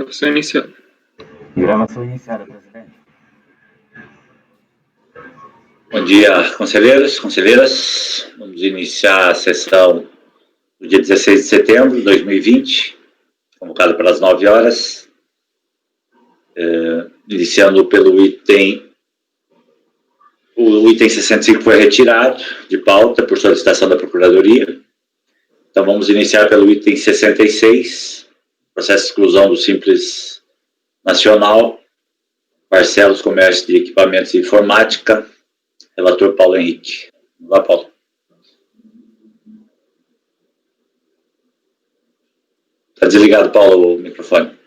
Gravação iniciada. Gravação iniciada, presidente. Bom dia, conselheiros, conselheiras. Vamos iniciar a sessão do dia 16 de setembro de 2020, convocada pelas 9 horas. Iniciando pelo item... O item 65 foi retirado de pauta por solicitação da Procuradoria. Então, vamos iniciar pelo item 66, processo de exclusão do Simples Nacional, Barcelos Comércio de Equipamentos de Informática, relator Paulo Henrique. Vamos lá, Paulo. Está desligado, Paulo, o microfone.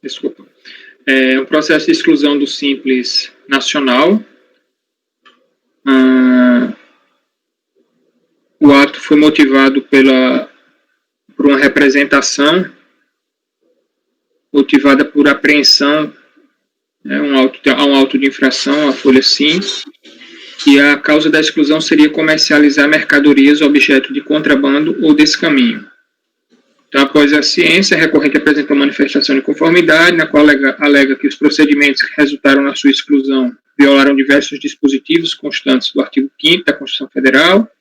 Desculpa. É um processo de exclusão do Simples Nacional. O ato foi motivado por uma representação, motivada por apreensão, um auto de infração, a folha 5, e a causa da exclusão seria comercializar mercadorias objeto de contrabando ou descaminho. Então, após a ciência, a recorrente apresentou manifestação de conformidade, na qual alega que os procedimentos que resultaram na sua exclusão violaram diversos dispositivos constantes do artigo 5º da Constituição Federal.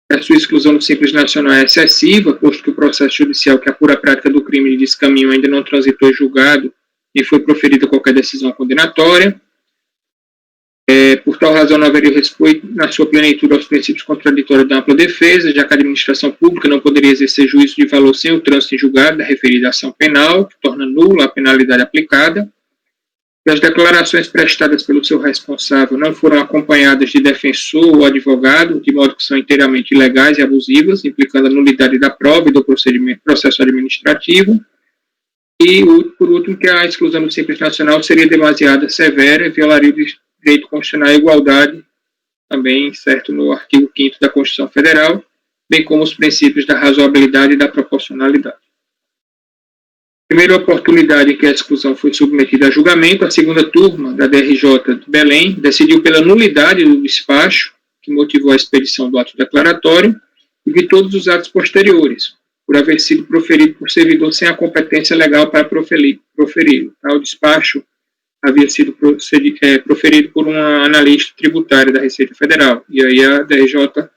A sua exclusão do Simples Nacional é excessiva, posto que o processo judicial que apura a prática do crime de descaminho ainda não transitou em julgado e foi proferida qualquer decisão condenatória. Por tal razão, não haveria respeito na sua plenitude aos princípios contraditórios da ampla defesa, já que a administração pública não poderia exercer juízo de valor sem o trânsito em julgado da referida ação penal, que torna nula a penalidade aplicada. E as declarações prestadas pelo seu responsável não foram acompanhadas de defensor ou advogado, de modo que são inteiramente ilegais e abusivas, implicando a nulidade da prova e do processo administrativo. E, por último, que a exclusão do Simples Nacional seria demasiado severa e violaria o direito constitucional à igualdade, também certo no artigo 5º da Constituição Federal, bem como os princípios da razoabilidade e da proporcionalidade. Primeira oportunidade em que a exclusão foi submetida a julgamento, a segunda turma da DRJ de Belém decidiu pela nulidade do despacho, que motivou a expedição do ato declaratório, e de todos os atos posteriores, por haver sido proferido por servidor sem a competência legal para proferi-lo. O despacho havia sido proferido por uma analista tributária da Receita Federal, e aí a DRJ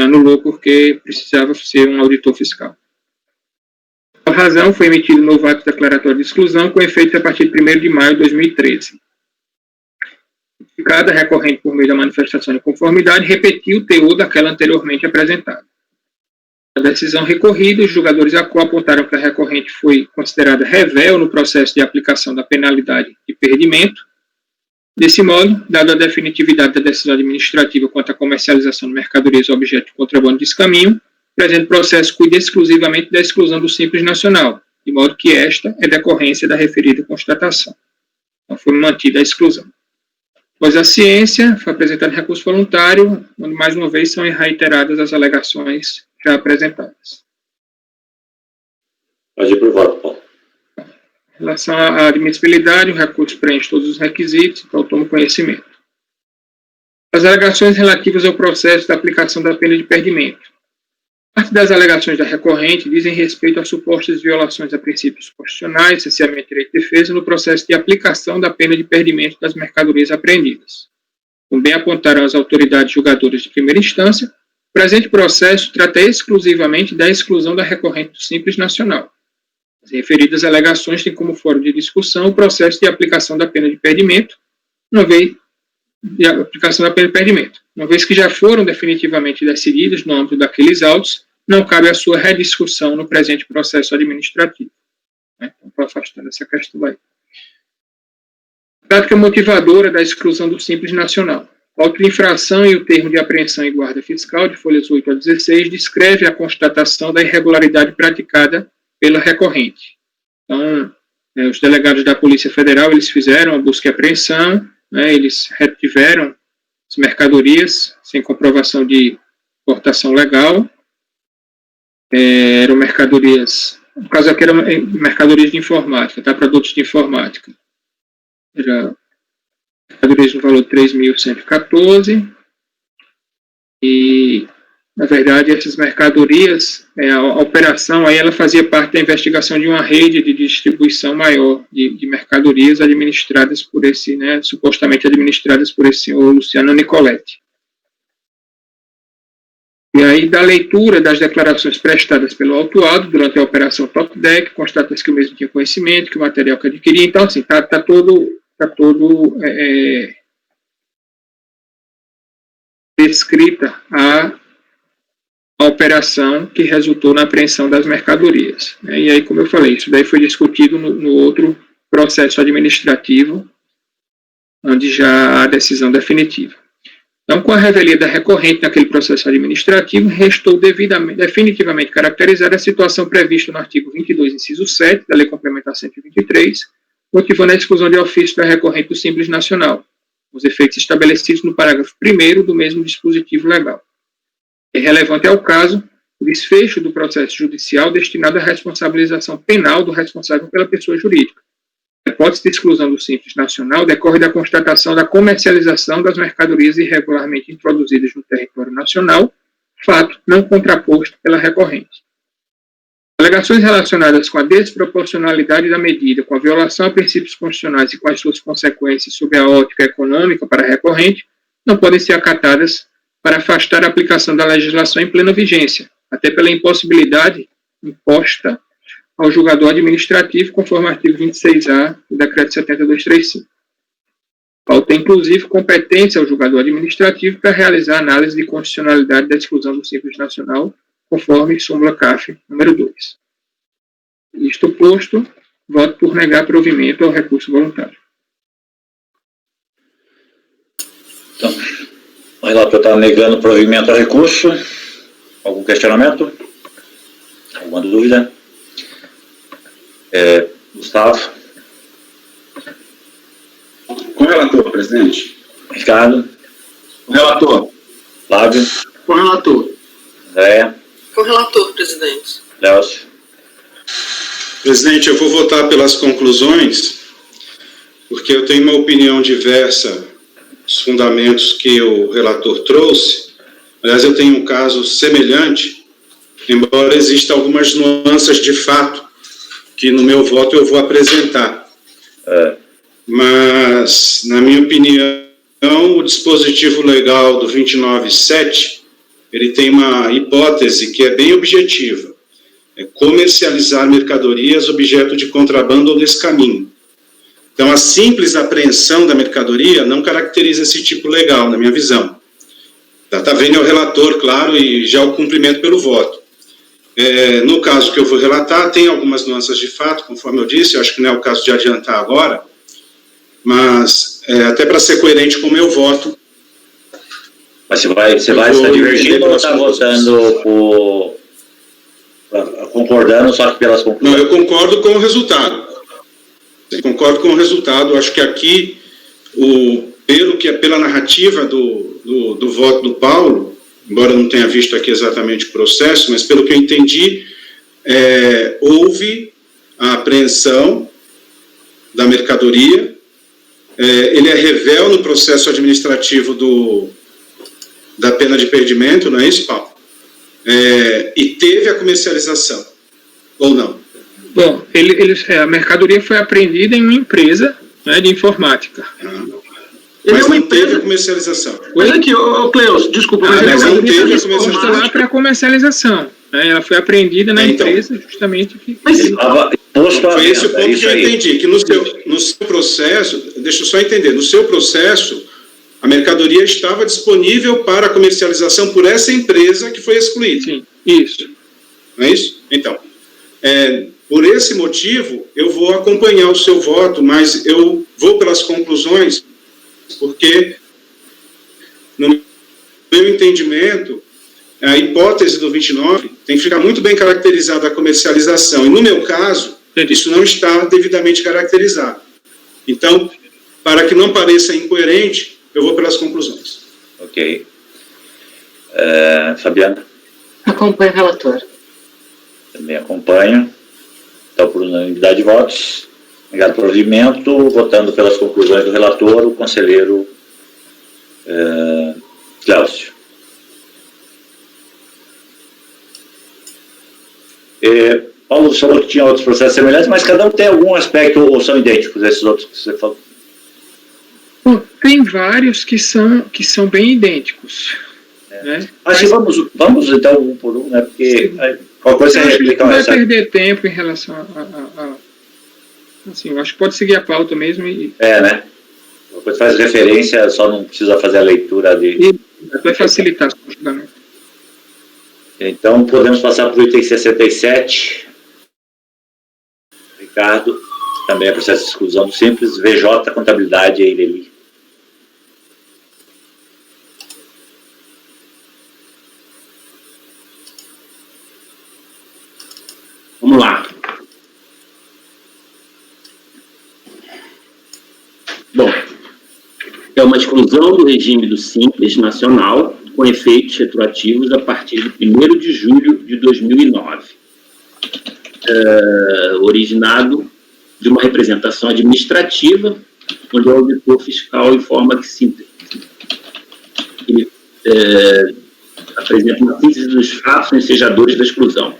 anulou porque precisava ser um auditor fiscal. Por razão, foi emitido um novo ato declaratório de exclusão, com efeito a partir de 1º de maio de 2013. Cada recorrente, por meio da manifestação de conformidade, repetiu o teor daquela anteriormente apresentada. A decisão recorrida, os julgadores apontaram que a recorrente foi considerada revel no processo de aplicação da penalidade de perdimento. Desse modo, dada a definitividade da decisão administrativa quanto à comercialização de mercadorias objeto de contrabando e descaminho, o presente processo cuida exclusivamente da exclusão do Simples Nacional, de modo que esta é decorrência da referida constatação. Então, foi mantida a exclusão. Após a ciência, foi apresentado recurso voluntário, onde mais uma vez são reiteradas as alegações já apresentadas. Pode ir por voto, Paulo. Em relação à admissibilidade, o recurso preenche todos os requisitos, então tomo conhecimento. As alegações relativas ao processo da aplicação da pena de perdimento. Parte das alegações da recorrente dizem respeito a supostas violações a princípios constitucionais, essencialmente direito de defesa, no processo de aplicação da pena de perdimento das mercadorias apreendidas. Como bem apontaram as autoridades julgadoras de primeira instância, o presente processo trata exclusivamente da exclusão da recorrente do Simples Nacional. As referidas alegações têm como foro de discussão o processo de aplicação da pena de perdimento, uma vez que já foram definitivamente decididos no âmbito daqueles autos, não cabe a sua rediscussão no presente processo administrativo. Então, estou afastando essa questão aí. Prática motivadora da exclusão do Simples Nacional. O auto de infração e o termo de apreensão e guarda fiscal, de folhas 8 a 16, descreve a constatação da irregularidade praticada pela recorrente. Então, os delegados da Polícia Federal, eles fizeram a busca e apreensão, eles retiveram as mercadorias sem comprovação de importação legal. Eram mercadorias, no caso aqui eram mercadorias de informática, produtos de informática. Era mercadorias no valor de 3.114 e Na verdade, essas mercadorias, a operação, aí ela fazia parte da investigação de uma rede de distribuição maior de mercadorias administradas por esse, né, supostamente administradas por esse senhor Luciano Nicoletti. E aí, da leitura das declarações prestadas pelo autuado durante a operação Top Deck, constata-se que o mesmo tinha conhecimento, que o material que adquiria, então, assim, está todo descrita a operação que resultou na apreensão das mercadorias. E aí, como eu falei, isso daí foi discutido no outro processo administrativo, onde já há decisão definitiva. Então, com a revelia da recorrente naquele processo administrativo, restou definitivamente caracterizada a situação prevista no artigo 22, inciso 7, da Lei Complementar 123, motivando a exclusão de ofício da recorrente do Simples Nacional, os efeitos estabelecidos no parágrafo 1º do mesmo dispositivo legal. É relevante ao caso o desfecho do processo judicial destinado à responsabilização penal do responsável pela pessoa jurídica. A hipótese de exclusão do Simples Nacional decorre da constatação da comercialização das mercadorias irregularmente introduzidas no território nacional, fato não contraposto pela recorrente. Alegações relacionadas com a desproporcionalidade da medida, com a violação a princípios constitucionais e com as suas consequências sob a ótica econômica para a recorrente, não podem ser acatadas para afastar a aplicação da legislação em plena vigência, até pela impossibilidade imposta ao julgador administrativo, conforme o artigo 26A do Decreto 70.235. Falta, inclusive, competência ao julgador administrativo para realizar a análise de constitucionalidade da exclusão do Simples Nacional, conforme súmula CAF número 2. Isto posto, voto por negar provimento ao recurso voluntário. Então, o relator está negando provimento ao recurso. Algum questionamento? Alguma dúvida? Gustavo? Com o relator, presidente. Ricardo? Com o relator. Flávio? Com o relator. André? Com o relator, presidente. Léo? Presidente, eu vou votar pelas conclusões, porque eu tenho uma opinião diversa dos fundamentos que o relator trouxe. Aliás, eu tenho um caso semelhante, embora existam algumas nuances de fato que no meu voto eu vou apresentar. Mas, na minha opinião, o dispositivo legal do 29.7, ele tem uma hipótese que é bem objetiva. É comercializar mercadorias objeto de contrabando ou descaminho. Então, a simples apreensão da mercadoria não caracteriza esse tipo legal, na minha visão. Está vendo o relator, claro, e já o cumprimento pelo voto. No caso que eu vou relatar, tem algumas nuances de fato, conforme eu disse, eu acho que não é o caso de adiantar agora, mas até para ser coerente com o meu voto. Mas você vai estar divergindo ou está votando concordando só que pelas conclusões? Não, eu concordo com o resultado. Eu concordo com o resultado. Acho que aqui, pela narrativa do voto do Paulo, embora eu não tenha visto aqui exatamente o processo, mas pelo que eu entendi, houve a apreensão da mercadoria, ele é revel no processo administrativo da pena de perdimento, não é isso, Paulo? E teve a comercialização, ou não? Bom, a mercadoria foi apreendida em uma empresa, né, de informática. Mas não teve a comercialização. Mas aqui, Cleus, desculpa, mas não teve a comercialização. Lá para comercialização. Né, ela foi apreendida na empresa, justamente. Foi esse o ponto que eu entendi, que no seu processo, deixa eu só entender, no seu processo, a mercadoria estava disponível para comercialização por essa empresa que foi excluída. Sim, isso. Não é isso? Então, por esse motivo, eu vou acompanhar o seu voto, mas eu vou pelas conclusões, porque, no meu entendimento, a hipótese do 29 tem que ficar muito bem caracterizada a comercialização. E, no meu caso, isso não está devidamente caracterizado. Então, para que não pareça incoerente, eu vou pelas conclusões. Ok. Fabiana? Acompanho o relator. Também acompanho. Então, por unanimidade de votos, negado provimento, votando pelas conclusões do relator, o conselheiro Cláudio. Paulo falou que tinha outros processos semelhantes, mas cada um tem algum aspecto ou são idênticos esses outros que você falou? Bom, tem vários que são bem idênticos. Né? Acho que vamos então um por um, né? Porque qualquer coisa você replica não vai perder tempo em relação a assim, eu acho que pode seguir a pauta mesmo e... né? Depois faz referência, só não precisa fazer a leitura de... Vai facilitar o julgamento. Então, podemos passar para o item 67. Ricardo, também é processo de exclusão simples, VJ, contabilidade e Ireli. Vamos lá. Bom, é uma exclusão do regime do Simples Nacional com efeitos retroativos a partir de 1º de julho de 2009, originado de uma representação administrativa, onde o auditor fiscal informa que ele apresenta uma síntese dos fatos ensejadores da exclusão.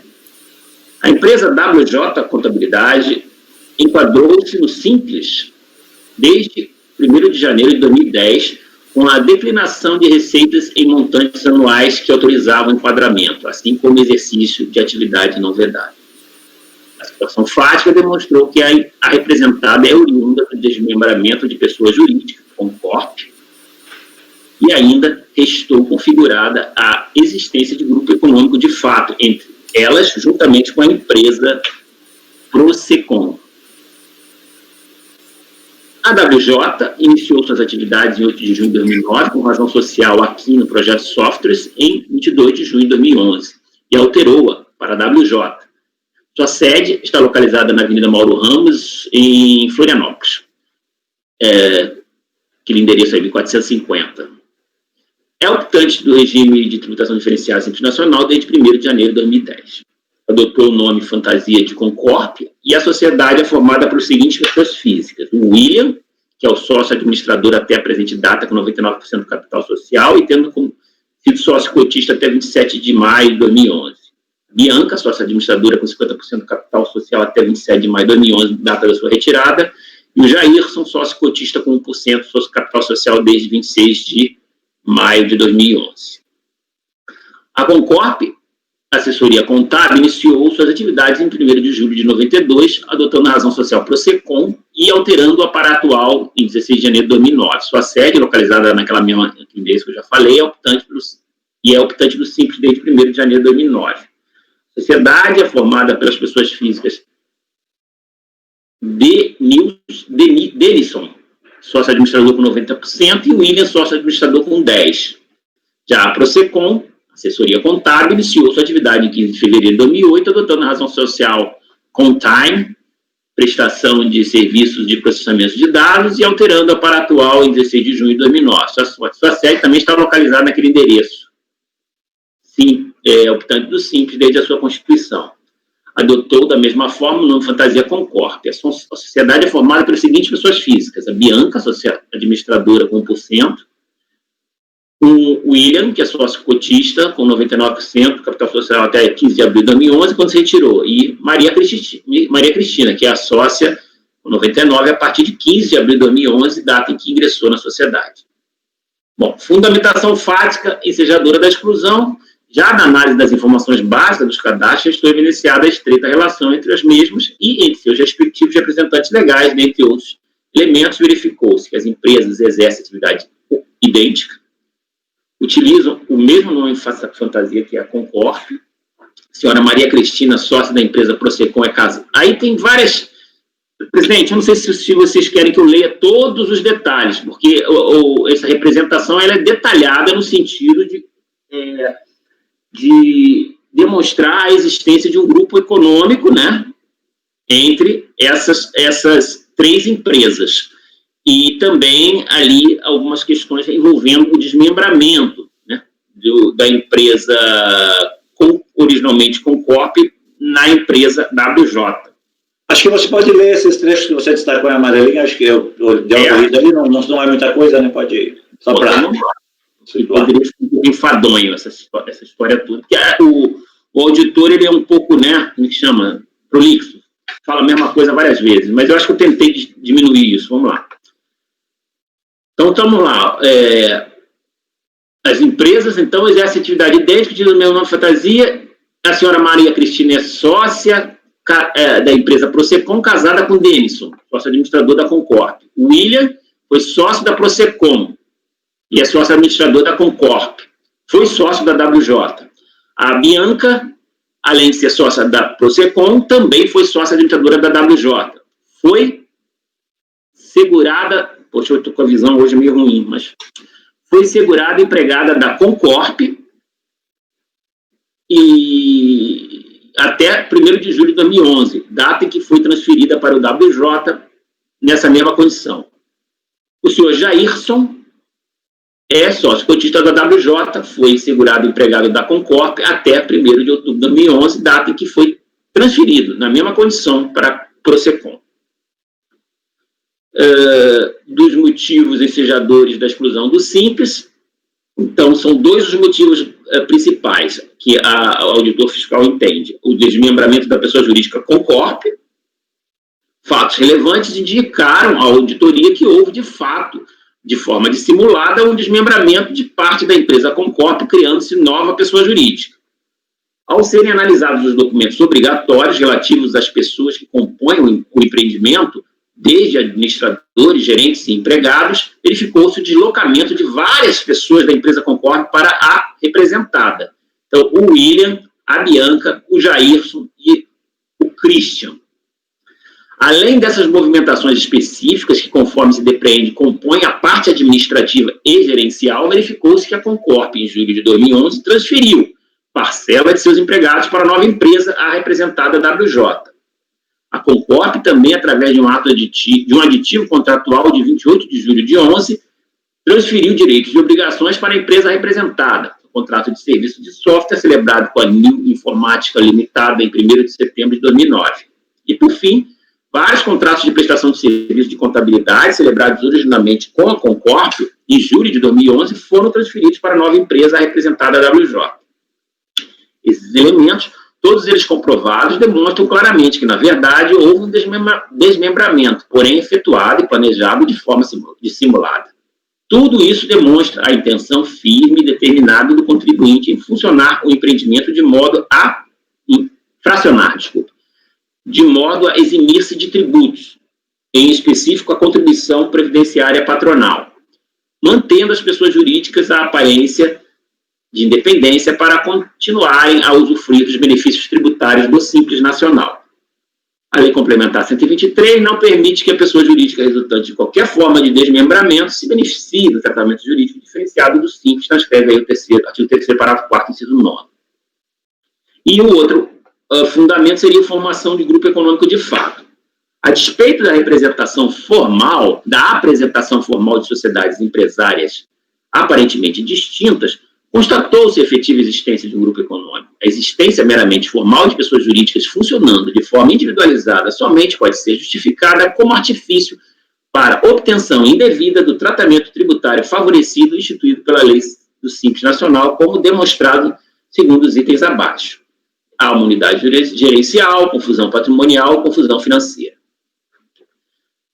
A empresa WJ Contabilidade enquadrou-se no Simples desde 1º de janeiro de 2010, com a declinação de receitas em montantes anuais que autorizavam o enquadramento, assim como exercício de atividade não vedada. A situação fática demonstrou que a representada é oriunda do desmembramento de pessoa jurídica, Concorp, e ainda restou configurada a existência de grupo econômico de fato, entre elas, juntamente com a empresa Prosecom. A WJ iniciou suas atividades em 8 de junho de 2009, com razão social aqui no projeto Softwares, em 22 de junho de 2011, e alterou-a para a WJ. Sua sede está localizada na Avenida Mauro Ramos, em Florianópolis. Aquele endereço aí, 1450. É optante do regime de tributação diferenciada Simples Nacional desde 1º de janeiro de 2010. Adotou o nome fantasia de Concorp, e a sociedade é formada por seguintes pessoas físicas: o William, que é o sócio administrador até a presente data, com 99% do capital social, e tendo sido sócio cotista até 27 de maio de 2011. Bianca, sócia administradora com 50% do capital social até 27 de maio de 2011, data da sua retirada, e o Jairson, sócio cotista com 1% do capital social desde 26 de maio de 2011. A Concorp, assessoria contábil, iniciou suas atividades em 1º de julho de 92, adotando a razão social Prosecom e alterando-a para atual em 16 de janeiro de 2009. Sua sede, localizada naquela mesma endereço que eu já falei, é optante do Simples desde 1º de janeiro de 2009. A sociedade é formada pelas pessoas físicas Denison, sócio administrador com 90%, e William, sócio administrador com 10%. Já a Prosecom, assessoria contábil, iniciou sua atividade em 15 de fevereiro de 2008, adotando a razão social Contime, prestação de serviços de processamento de dados, e alterando-a para atual em 16 de junho de 2009. Sua sede também está localizada naquele endereço. Sim, optante do Simples desde a sua constituição. Adotou da mesma forma o nome fantasia Concorp. A sociedade é formada pelas seguintes pessoas físicas: a Bianca, sócia administradora com 1%, o William, que é sócio cotista, com 99% do capital social até 15 de abril de 2011, quando se retirou, e Maria Cristina, que é a sócia com 99% a partir de 15 de abril de 2011, data em que ingressou na sociedade. Bom, fundamentação fática ensejadora da exclusão. Já na análise das informações básicas dos cadastros, estou evidenciada a estreita relação entre as mesmas e entre seus respectivos representantes legais, dentre outros elementos. Verificou-se que as empresas exercem atividade idêntica, utilizam o mesmo nome fantasia, que é a Concorp. Senhora Maria Cristina, sócia da empresa Prosecom, é casa. Aí tem várias... Presidente, eu não sei se vocês querem que eu leia todos os detalhes, porque essa representação ela é detalhada no sentido de demonstrar a existência de um grupo econômico, né, entre essas 3 empresas. E também ali algumas questões envolvendo o desmembramento, né, da empresa originalmente Concorp na empresa WJ. Acho que você pode ler esses trechos que você destacou em amarelinho. Acho que eu dei uma lida ali, não é muita coisa, né? Pode ir. Só para... Poderia ser um pouco enfadonho essa história toda. Porque O auditor, ele é um pouco, né, como que chama? Prolixo. Fala a mesma coisa várias vezes, mas eu acho que eu tentei diminuir isso. Vamos lá. Então, estamos lá. As empresas, então, exercem atividade idêntica, diz o meu nome fantasia. A senhora Maria Cristina é sócia da empresa Procecom, casada com Denison, sócio administrador da Concorp. O William foi sócio da Procecom e é sócio administrador da Concorp. Foi sócio da WJ. A Bianca, além de ser sócia da Procecom, também foi sócia administradora da WJ. Foi segurada, poxa, eu estou com a visão hoje meio ruim, mas foi segurada empregada da Concorp e até 1º de julho de 2011, data em que foi transferida para o WJ nessa mesma condição. O senhor Jairson é sócio cotista da WJ, foi segurado empregado da Concorp até 1º de outubro de 2011, data em que foi transferido na mesma condição para a Procecom. Dos motivos ensejadores da exclusão do Simples, então, são dois os motivos principais que o auditor fiscal entende. O desmembramento da pessoa jurídica Concorp. Fatos relevantes indicaram à auditoria que houve, de fato, de forma dissimulada, um desmembramento de parte da empresa Concorp, criando-se nova pessoa jurídica. Ao serem analisados os documentos obrigatórios relativos às pessoas que compõem o empreendimento, desde administradores, gerentes e empregados, verificou-se o deslocamento de várias pessoas da empresa Concorp para a representada. Então, o William, a Bianca, o Jairson e o Christian. Além dessas movimentações específicas, que, conforme se depreende, compõem a parte administrativa e gerencial, verificou-se que a Concorp, em julho de 2011, transferiu parcela de seus empregados para a nova empresa, a representada WJ. A Concorp também, através de um aditivo contratual de 28 de julho de 2011, transferiu direitos e obrigações para a empresa representada. O contrato de serviço de software celebrado com a New Informática Limitada em 1º de setembro de 2009. E, por fim, vários contratos de prestação de serviço de contabilidade celebrados originalmente com a Concorp em julho de 2011 foram transferidos para a nova empresa representada WJ. Esses elementos, todos eles comprovados, demonstram claramente que, na verdade, houve um desmembramento, porém efetuado e planejado de forma dissimulada. Tudo isso demonstra a intenção firme e determinada do contribuinte em funcionar o empreendimento de modo a de modo a eximir-se de tributos, em específico a contribuição previdenciária patronal, mantendo as pessoas jurídicas a aparência de independência para continuarem a usufruir dos benefícios tributários do Simples Nacional. A Lei Complementar 123 não permite que a pessoa jurídica resultante de qualquer forma de desmembramento se beneficie do tratamento jurídico diferenciado do Simples, transcreve aí o artigo 3º, parágrafo 4º, inciso 9. E o outro fundamento seria a formação de grupo econômico de fato. A despeito da apresentação formal de sociedades empresárias aparentemente distintas, constatou-se a efetiva existência de um grupo econômico. A existência meramente formal de pessoas jurídicas funcionando de forma individualizada somente pode ser justificada como artifício para obtenção indevida do tratamento tributário favorecido instituído pela Lei do Simples Nacional, como demonstrado segundo os itens abaixo. Há uma unidade gerencial, confusão patrimonial, confusão financeira.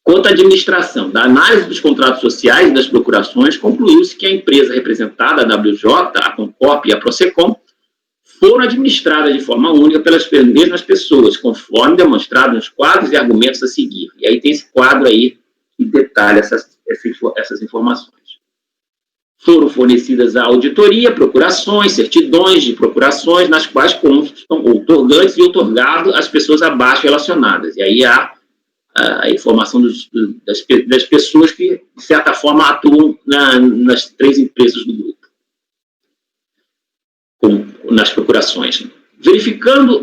Quanto à administração, da análise dos contratos sociais e das procurações, concluiu-se que a empresa representada, a WJ, a Concorp e a Procecom, foram administradas de forma única pelas mesmas pessoas, conforme demonstrado nos quadros e argumentos a seguir. E aí tem esse quadro aí que detalha essas informações. Foram fornecidas à auditoria procurações, certidões de procurações, nas quais constam outorgantes e outorgado às pessoas abaixo relacionadas. E aí há a informação das pessoas que, de certa forma, atuam nas 3 empresas do grupo, nas procurações. Verificando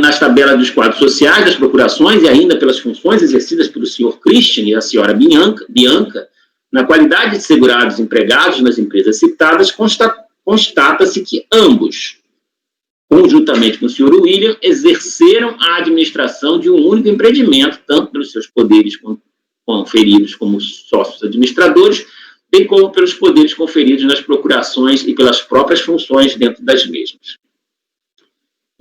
nas tabelas dos quadros sociais das procurações e ainda pelas funções exercidas pelo senhor Christian e a senhora Bianca, na qualidade de segurados empregados nas empresas citadas, constata-se que ambos, conjuntamente com o senhor William, exerceram a administração de um único empreendimento, tanto pelos seus poderes conferidos como sócios administradores, bem como pelos poderes conferidos nas procurações e pelas próprias funções dentro das mesmas.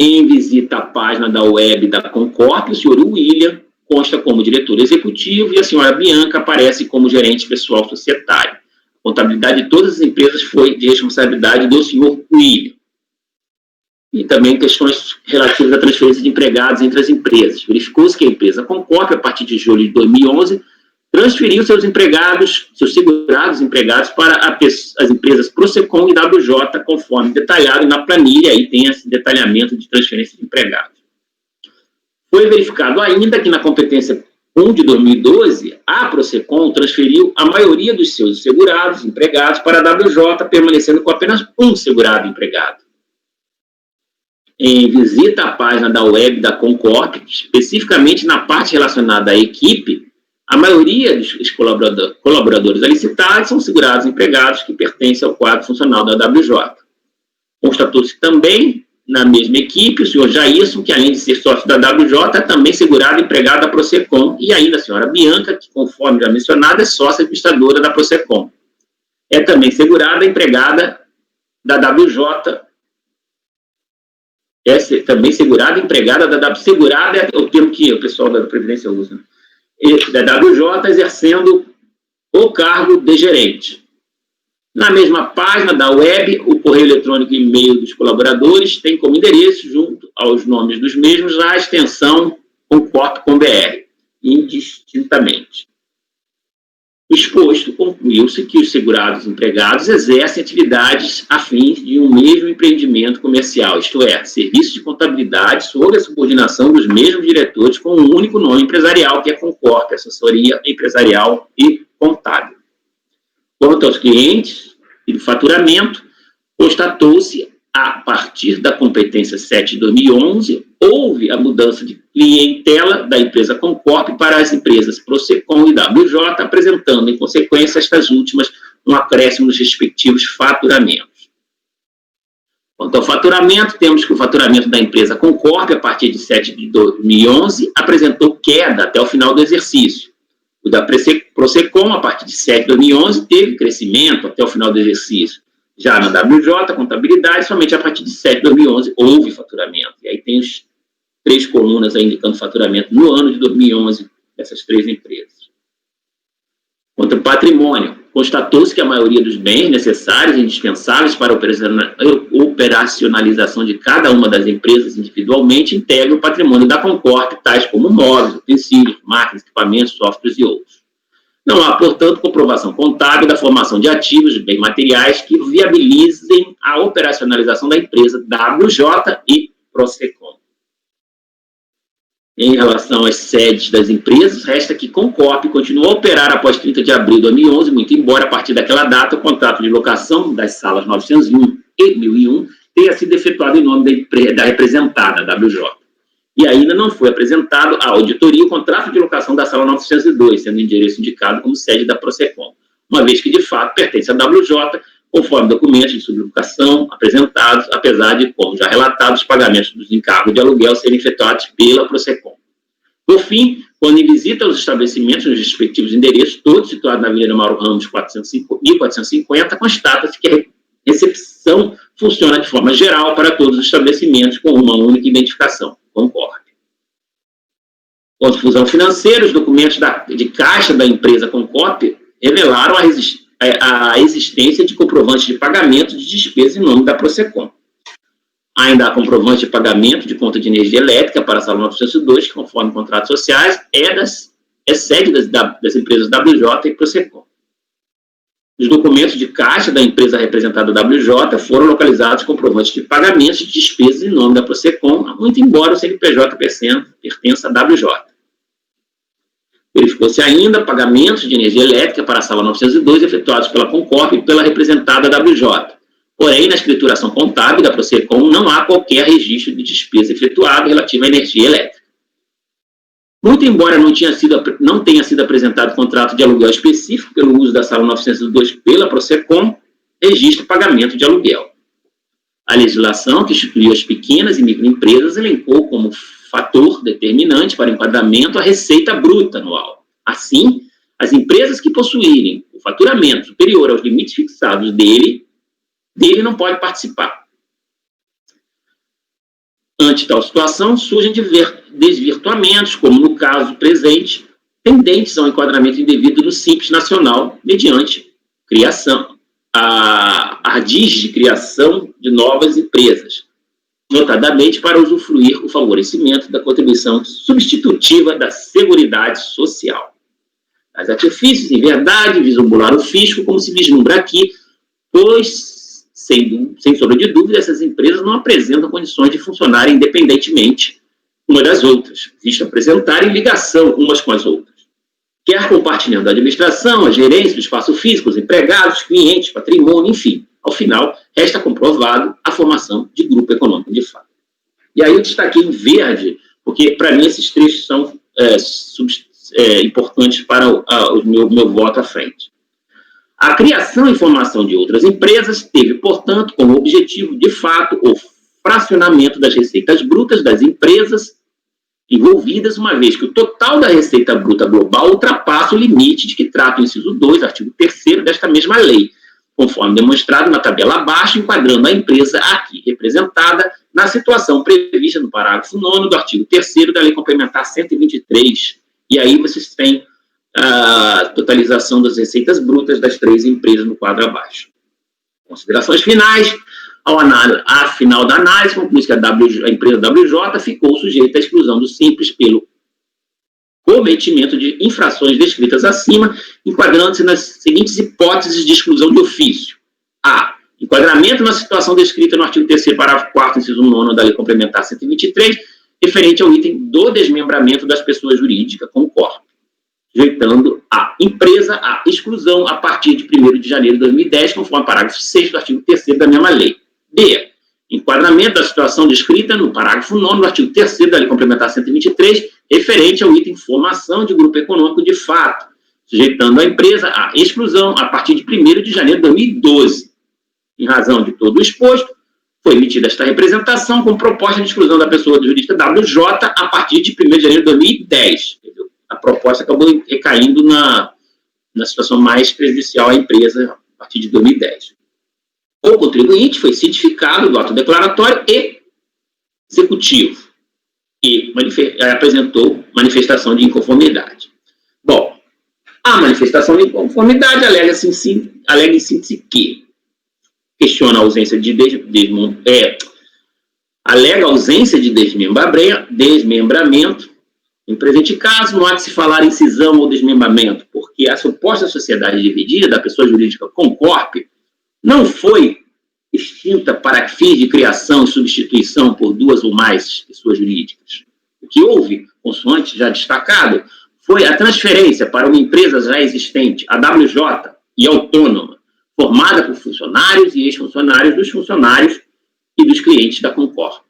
Em visita à página da web da Concorp, o senhor William consta como diretor executivo e a senhora Bianca aparece como gerente pessoal societário. A contabilidade de todas as empresas foi de responsabilidade do senhor William. E também questões relativas à transferência de empregados entre as empresas. Verificou-se que a empresa Concorp, a partir de julho de 2011, transferiu seus empregados, seus segurados empregados para as empresas Procecom e WJ, conforme detalhado na planilha, aí tem esse detalhamento de transferência de empregados. Foi verificado ainda que na competência 1 de 2012, a Procecom transferiu a maioria dos seus segurados empregados para a WJ, permanecendo com apenas um segurado empregado. Em visita à página da web da Concorp, especificamente na parte relacionada à equipe, a maioria dos colaboradores alicitados são segurados empregados que pertencem ao quadro funcional da WJ. Constatou-se também, na mesma equipe, o senhor Jairson, que além de ser sócio da WJ, é também segurado empregado da Procecom, e ainda a senhora Bianca, que, conforme já mencionado, é sócia administradora da Procecom. É também segurada empregada da WJ. É também segurada empregada da WJ. Segurada é o termo que o pessoal da Previdência usa, né? Da WJ, exercendo o cargo de gerente. Na mesma página da web, o correio eletrônico e e-mail dos colaboradores tem como endereço, junto aos nomes dos mesmos, a extensão Concorp.com.br, indistintamente. Exposto, concluiu-se que os segurados empregados exercem atividades afins de um mesmo empreendimento comercial, isto é, serviço de contabilidade sob a subordinação dos mesmos diretores com um único nome empresarial, que é Concorp, Assessoria Empresarial e Contábil. Quanto aos clientes e do faturamento, constatou-se, a partir da competência 7 de 2011, houve a mudança de clientela da empresa Concorp para as empresas Procecom e WJ, apresentando, em consequência, estas últimas um acréscimo nos respectivos faturamentos. Quanto ao faturamento, temos que o faturamento da empresa Concorp, a partir de 7 de 2011, apresentou queda até o final do exercício. O da Procecom, a partir de 7 de 2011, teve crescimento até o final do exercício. Já na WJ, contabilidade, somente a partir de 7 de 2011 houve faturamento. E aí tem as 3 colunas aí indicando faturamento no ano de 2011 dessas 3 empresas. Quanto ao patrimônio, constatou-se que a maioria dos bens necessários e indispensáveis para a operacionalização de cada uma das empresas individualmente integra o patrimônio da Concorp, tais como móveis, utensílios, máquinas, equipamentos, softwares e outros. Não há, portanto, comprovação contábil da formação de ativos, de bens materiais que viabilizem a operacionalização da empresa WJ e Procecom. Em relação às sedes das empresas, resta que Concorp continuou a operar após 30 de abril de 2011, muito embora, a partir daquela data, o contrato de locação das salas 901 e 1001 tenha sido efetuado em nome da representada, WJ. E ainda não foi apresentado à auditoria o contrato de locação da sala 902, sendo o endereço indicado como sede da Procecom, uma vez que, de fato, pertence à WJ, conforme documentos de sublocação apresentados, apesar de, como já relatado, os pagamentos dos encargos de aluguel serem efetuados pela Procecom. Por fim, quando em visita aos estabelecimentos nos respectivos endereços, todos situados na Avenida Mauro Ramos 1450, constata-se que a recepção funciona de forma geral para todos os estabelecimentos com uma única identificação, Concorp. Quanto à fusão financeira, os documentos de caixa da empresa Concorp revelaram a existência de comprovantes de pagamento de despesas em nome da Procecom. Ainda há comprovante de pagamento de conta de energia elétrica para a sala 902, que, conforme contratos sociais, é sede das empresas WJ e Procecom. Os documentos de caixa da empresa representada WJ foram localizados comprovantes de pagamentos de despesas em nome da Procecom, muito embora o CNPJ pertença à WJ. Verificou-se ainda pagamentos de energia elétrica para a sala 902 efetuados pela Concorp e pela representada WJ. Porém, na escrituração contábil da Procecom não há qualquer registro de despesa efetuado relativo à energia elétrica. Muito embora não tenha sido apresentado contrato de aluguel específico pelo uso da sala 902 pela Procecom, registra pagamento de aluguel. A legislação que instituiu as pequenas e microempresas elencou como fator determinante para enquadramento a receita bruta anual. Assim, as empresas que possuírem o faturamento superior aos limites fixados dele não pode participar. Ante tal situação, surgem desvirtuamentos, como no caso presente, tendentes ao enquadramento indevido no Simples Nacional, mediante criação, a ardis de criação de novas empresas, notadamente para usufruir o favorecimento da contribuição substitutiva da Seguridade Social. As artifícios, em verdade, visam burlar o fisco, como se vislumbra aqui, pois, sem sombra de dúvida, essas empresas não apresentam condições de funcionarem independentemente uma das outras, visto apresentarem ligação umas com as outras. Quer compartilhando a administração, a gerência do espaço físico, os empregados, clientes, patrimônio, enfim. Ao final, resta comprovado a formação de grupo econômico de fato. E aí eu destaquei em verde, porque para mim esses trechos são importantes para o meu voto à frente. A criação e formação de outras empresas teve, portanto, como objetivo, de fato, o fracionamento das receitas brutas das empresas envolvidas, uma vez que o total da receita bruta global ultrapassa o limite de que trata o inciso 2, artigo 3º desta mesma lei, conforme demonstrado na tabela abaixo, enquadrando a empresa aqui representada na situação prevista no parágrafo 9º do artigo 3º da Lei Complementar 123. E aí vocês têm a totalização das receitas brutas das 3 empresas no quadro abaixo. Considerações finais. A final da análise, conclui que a empresa WJ ficou sujeita à exclusão do Simples pelo cometimento de infrações descritas acima, enquadrando-se nas seguintes hipóteses de exclusão de ofício. A. Enquadramento na situação descrita no artigo 3º, parágrafo 4º, inciso 9 da Lei Complementar 123, referente ao item do desmembramento das pessoas jurídicas com corpo, sujeitando a empresa à exclusão a partir de 1º de janeiro de 2010, conforme o parágrafo 6º do artigo 3º da mesma lei. B. Enquadramento da situação descrita no parágrafo 9º do artigo 3º da Lei Complementar 123, referente ao item formação de grupo econômico de fato, sujeitando a empresa à exclusão a partir de 1º de janeiro de 2012. Em razão de todo o exposto, foi emitida esta representação com proposta de exclusão da pessoa jurídica WJ a partir de 1º de janeiro de 2010. A proposta acabou recaindo na situação mais prejudicial à empresa a partir de 2010. O contribuinte foi cientificado do ato declaratório e executivo e apresentou manifestação de inconformidade. Bom, a manifestação de inconformidade alega em síntese que questiona a ausência de alega ausência de desmembramento. Em presente caso, não há de se falar em cisão ou desmembramento, porque a suposta sociedade dividida da pessoa jurídica com corpo não foi extinta para fins de criação e substituição por 2 ou mais pessoas jurídicas. O que houve, consoante já destacado, foi a transferência para uma empresa já existente, a WJ, e autônoma, formada por funcionários e ex-funcionários dos funcionários e dos clientes da Concorp.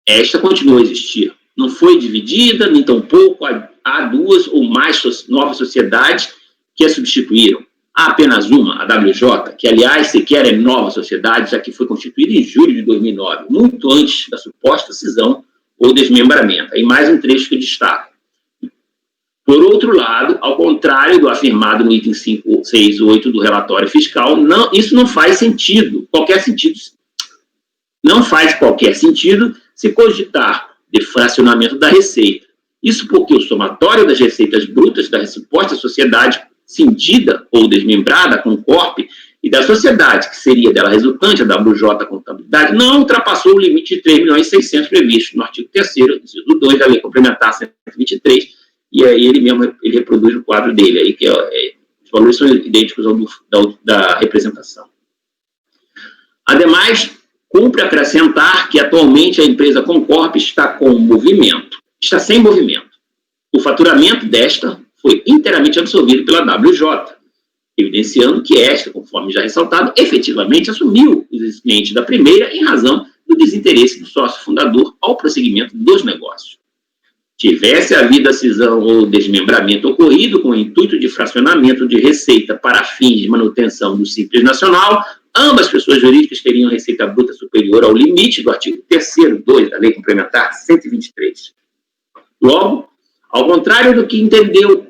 Esta continua a existir. Não foi dividida, nem tampouco há 2 ou mais novas sociedades que a substituíram. Há apenas uma, a WJ, que, aliás, sequer é nova sociedade, já que foi constituída em julho de 2009, muito antes da suposta cisão ou desmembramento. Aí mais um trecho que eu destaco. Por outro lado, ao contrário do afirmado no item 568 do relatório fiscal, isso não faz sentido, não faz qualquer sentido se cogitar de fracionamento da receita. Isso porque o somatório das receitas brutas da suposta sociedade cindida ou desmembrada com Corp e da sociedade, que seria dela resultante, a WJ Contabilidade, não ultrapassou o limite de 3.600.000 previsto no artigo 3º, inciso 2 da Lei Complementar 123, e aí ele reproduz o quadro dele, aí, que os valores são idênticos ao da representação. Ademais, cumpre acrescentar que atualmente a empresa Concorp está sem movimento. O faturamento desta foi inteiramente absorvido pela WJ, evidenciando que esta, conforme já ressaltado, efetivamente assumiu os clientes da primeira em razão do desinteresse do sócio fundador ao prosseguimento dos negócios. Tivesse havido a cisão ou desmembramento ocorrido com o intuito de fracionamento de receita para fins de manutenção do Simples Nacional, ambas pessoas jurídicas teriam receita bruta superior ao limite do artigo 3º, 2 da Lei Complementar 123. Logo, ao contrário do que entendeu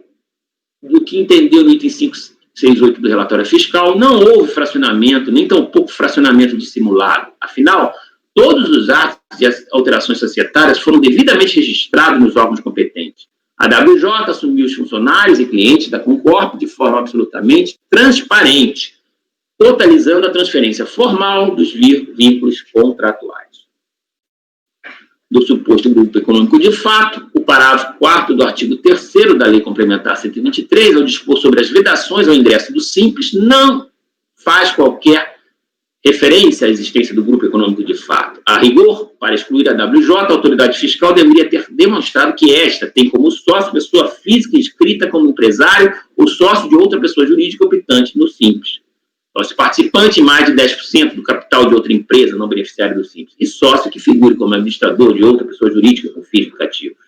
no item 568 do relatório fiscal, não houve fracionamento, nem tampouco fracionamento dissimulado. Afinal, Todos os atos e as alterações societárias foram devidamente registrados nos órgãos competentes. A WJ assumiu os funcionários e clientes da Concorp de forma absolutamente transparente, totalizando a transferência formal dos vínculos contratuais. Do suposto grupo econômico de fato, o parágrafo 4º do artigo 3º da Lei Complementar 123, ao dispor sobre as vedações ao ingresso do Simples, não faz qualquer referência à existência do grupo econômico de fato. A rigor, para excluir a WJ, a autoridade fiscal deveria ter demonstrado que esta tem como sócio pessoa física inscrita como empresário ou sócio de outra pessoa jurídica optante no Simples. Sócio participante em mais de 10% do capital de outra empresa não beneficiária do Simples. E sócio que figure como administrador de outra pessoa jurídica com fins lucrativos.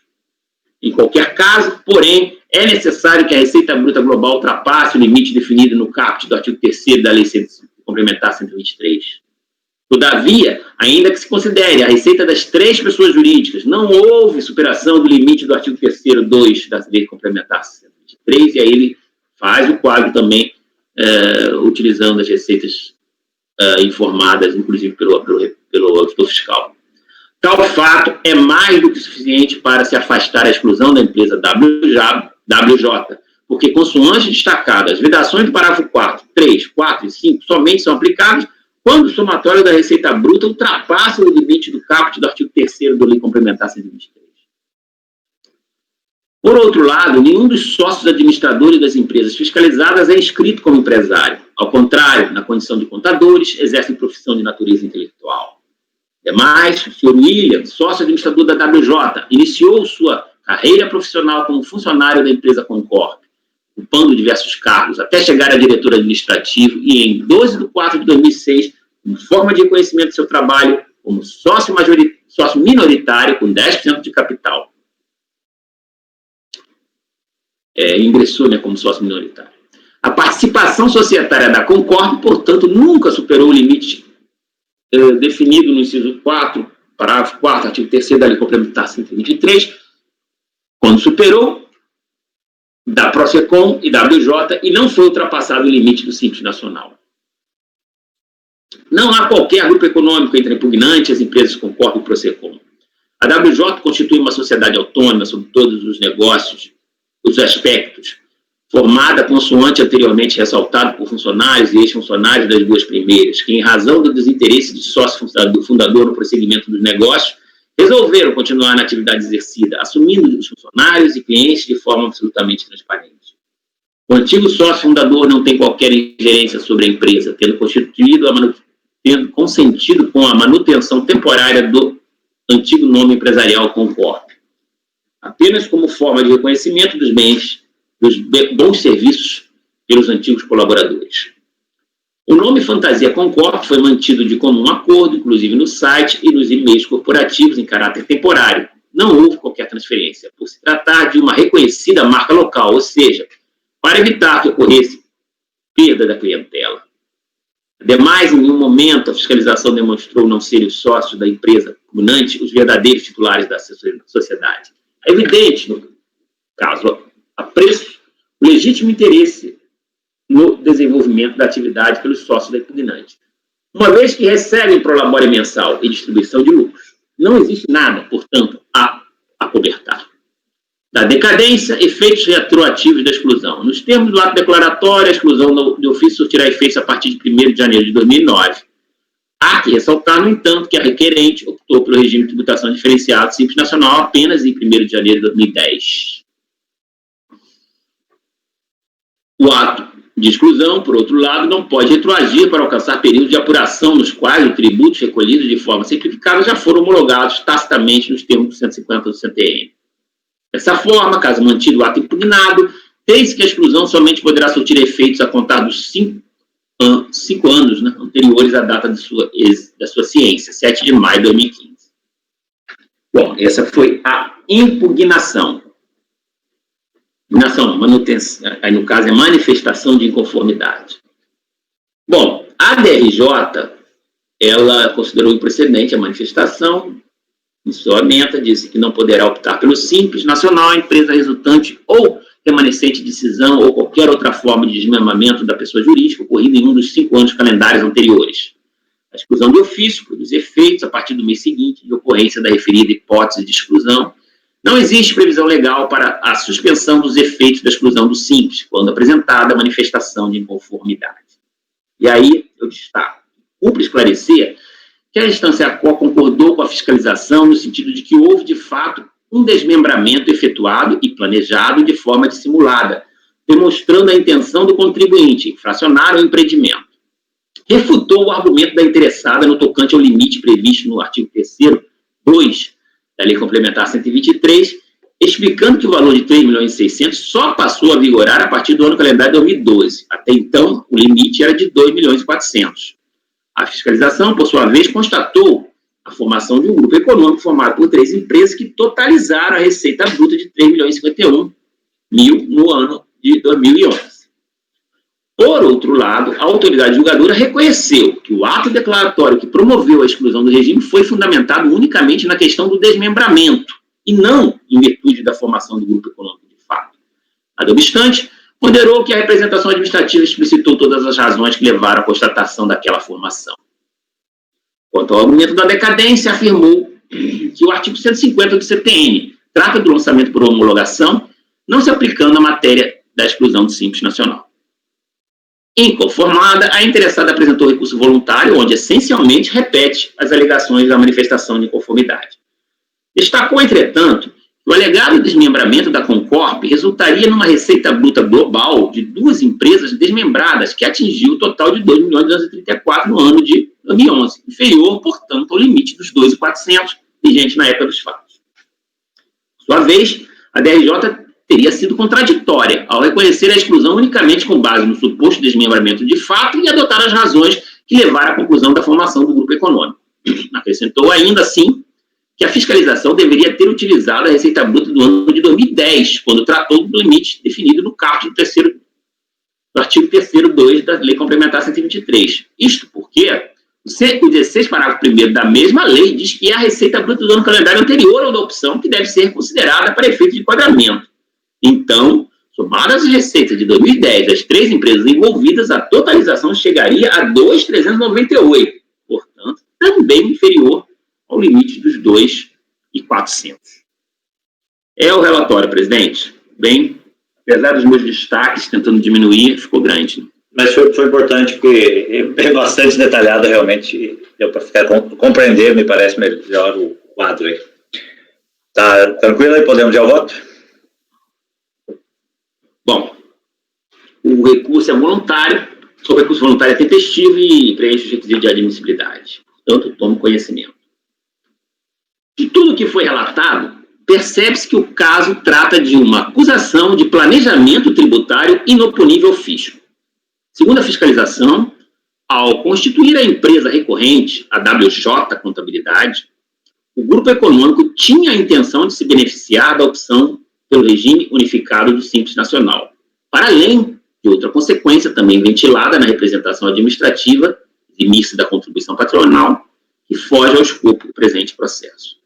Em qualquer caso, porém, é necessário que a receita bruta global ultrapasse o limite definido no caput do artigo 3º da Lei Complementar 123. Todavia, ainda que se considere a receita das 3 pessoas jurídicas, não houve superação do limite do artigo 3º 2 da Lei Complementar 123, e aí ele faz o quadro também utilizando as receitas informadas, inclusive pelo auditor fiscal. Tal fato é mais do que suficiente para se afastar a exclusão da empresa WJ, porque, consoante destacado, as vedações do parágrafo 4, 3, 4 e 5 somente são aplicáveis quando o somatório da receita bruta ultrapassa o limite do caput do artigo 3º da Lei Complementar 123. Por outro lado, nenhum dos sócios administradores das empresas fiscalizadas é inscrito como empresário. Ao contrário, na condição de contadores, exercem profissão de natureza intelectual. Demais, o Sr. William, sócio administrador da WJ, iniciou sua carreira profissional como funcionário da empresa Concorp, ocupando diversos cargos, até chegar a diretor administrativo e, em 12 de 4 de 2006, como forma de reconhecimento do seu trabalho, como sócio minoritário com 10% de capital. Ingressou como sócio minoritário. A participação societária da Concorp, portanto, nunca superou o limite definido no inciso 4, parágrafo 4, artigo 3º da Lei Complementar 123, quando superou, da Procecom e WJ, e não foi ultrapassado o limite do Simples Nacional. Não há qualquer grupo econômico entre a impugnante e as empresas Concorp e Procecom. A WJ constitui uma sociedade autônoma sobre todos os negócios, os aspectos, formada consoante anteriormente ressaltado por funcionários e ex-funcionários das duas primeiras, que, em razão do desinteresse de sócio fundador no prosseguimento dos negócios, resolveram continuar na atividade exercida, assumindo os funcionários e clientes de forma absolutamente transparente. O antigo sócio fundador não tem qualquer ingerência sobre a empresa, tendo consentido com a manutenção temporária do antigo nome empresarial Concorp, apenas como forma de reconhecimento dos bons serviços pelos antigos colaboradores. O nome Fantasia Concorp foi mantido de comum acordo, inclusive no site e nos e-mails corporativos em caráter temporário. Não houve qualquer transferência, por se tratar de uma reconhecida marca local, ou seja, para evitar que ocorresse perda da clientela. Ademais, em nenhum momento a fiscalização demonstrou não serem os sócios da empresa pugnante os verdadeiros titulares da sociedade. É evidente, no caso, apreço o legítimo interesse no desenvolvimento da atividade pelos sócios da impugnante, uma vez que recebem prolabore mensal e distribuição de lucros. Não existe nada, portanto, a acobertar. Da decadência, efeitos retroativos da exclusão. Nos termos do ato declaratório, a exclusão de ofício surtirá efeitos a partir de 1º de janeiro de 2009. Há que ressaltar, no entanto, que a requerente optou pelo regime de tributação diferenciado Simples Nacional apenas em 1º de janeiro de 2010. O ato de exclusão, por outro lado, não pode retroagir para alcançar períodos de apuração nos quais os tributos recolhidos de forma simplificada já foram homologados tacitamente nos termos do 150 do CTN. Dessa forma, caso mantido o ato impugnado, tem-se que a exclusão somente poderá surtir efeitos a contar dos 5 anos anteriores à data da sua ciência, 7 de maio de 2015. Bom, essa foi a impugnação. Manutenção, aí no caso é manifestação de inconformidade. Bom, a DRJ, ela considerou imprecedente a manifestação, em sua ementa, disse que não poderá optar pelo Simples Nacional, a empresa resultante ou remanescente de cisão ou qualquer outra forma de desmembramento da pessoa jurídica ocorrida em um dos 5 anos calendários anteriores. A exclusão de ofício produz efeitos a partir do mês seguinte de ocorrência da referida hipótese de exclusão. Não existe previsão legal para a suspensão dos efeitos da exclusão do simples, quando apresentada a manifestação de inconformidade. E aí eu destaco: cumpre esclarecer que a instância ACOR concordou com a fiscalização no sentido de que houve, de fato, um desmembramento efetuado e planejado de forma dissimulada, demonstrando a intenção do contribuinte infracionar o empreendimento. Refutou o argumento da interessada no tocante ao limite previsto no artigo 3º, 2 da Lei Complementar 123, explicando que o valor de 3.600.000 só passou a vigorar a partir do ano calendário de 2012. Até então, o limite era de 2.400.000. A fiscalização, por sua vez, constatou a formação de um grupo econômico formado por 3 empresas que totalizaram a receita bruta de 3.051.000 no ano de 2011. Por outro lado, a autoridade julgadora reconheceu que o ato declaratório que promoveu a exclusão do regime foi fundamentado unicamente na questão do desmembramento, e não em virtude da formação do grupo econômico de fato. Nada obstante, ponderou que a representação administrativa explicitou todas as razões que levaram à constatação daquela formação. Quanto ao argumento da decadência, afirmou que o artigo 150 do CTN trata do lançamento por homologação, não se aplicando à matéria da exclusão do Simples Nacional. Inconformada, a interessada apresentou recurso voluntário, onde essencialmente repete as alegações da manifestação de inconformidade. Destacou, entretanto, que o alegado desmembramento da Concorp resultaria numa receita bruta global de 2 empresas desmembradas, que atingiu o total de 2.234.000 no ano de 2011, inferior, portanto, ao limite dos 2.400.000 vigente na época dos fatos. Por sua vez, a DRJ teria sido contraditória ao reconhecer a exclusão unicamente com base no suposto desmembramento de fato e adotar as razões que levaram à conclusão da formação do grupo econômico. Acrescentou ainda assim que a fiscalização deveria ter utilizado a receita bruta do ano de 2010, quando tratou do limite definido no caput do artigo 3º, 2 da Lei Complementar 123. Isto porque o 16, parágrafo 1º da mesma lei diz que é a receita bruta do ano calendário anterior ao da opção que deve ser considerada para efeito de enquadramento. Então, somadas as receitas de 2010 das 3 empresas envolvidas, a totalização chegaria a 2.398, portanto, também inferior ao limite dos 2.400. É o relatório, presidente. Bem, apesar dos meus destaques, tentando diminuir, ficou grande. Mas foi importante, porque é bastante detalhado, realmente, deu para compreender, me parece, melhor o quadro aí. Tá tranquilo aí? Podemos ir ao voto? Bom, o recurso é voluntário, o recurso voluntário é tempestivo e preenche os requisitos de admissibilidade. Portanto, tomo conhecimento. De tudo que foi relatado, percebe-se que o caso trata de uma acusação de planejamento tributário inoponível ao fisco. Segundo a fiscalização, ao constituir a empresa recorrente, a WJ Contabilidade, o grupo econômico tinha a intenção de se beneficiar da opção pelo regime unificado do Simples Nacional, para além de outra consequência também ventilada na representação administrativa, limite da contribuição patronal, que foge ao escopo do presente processo.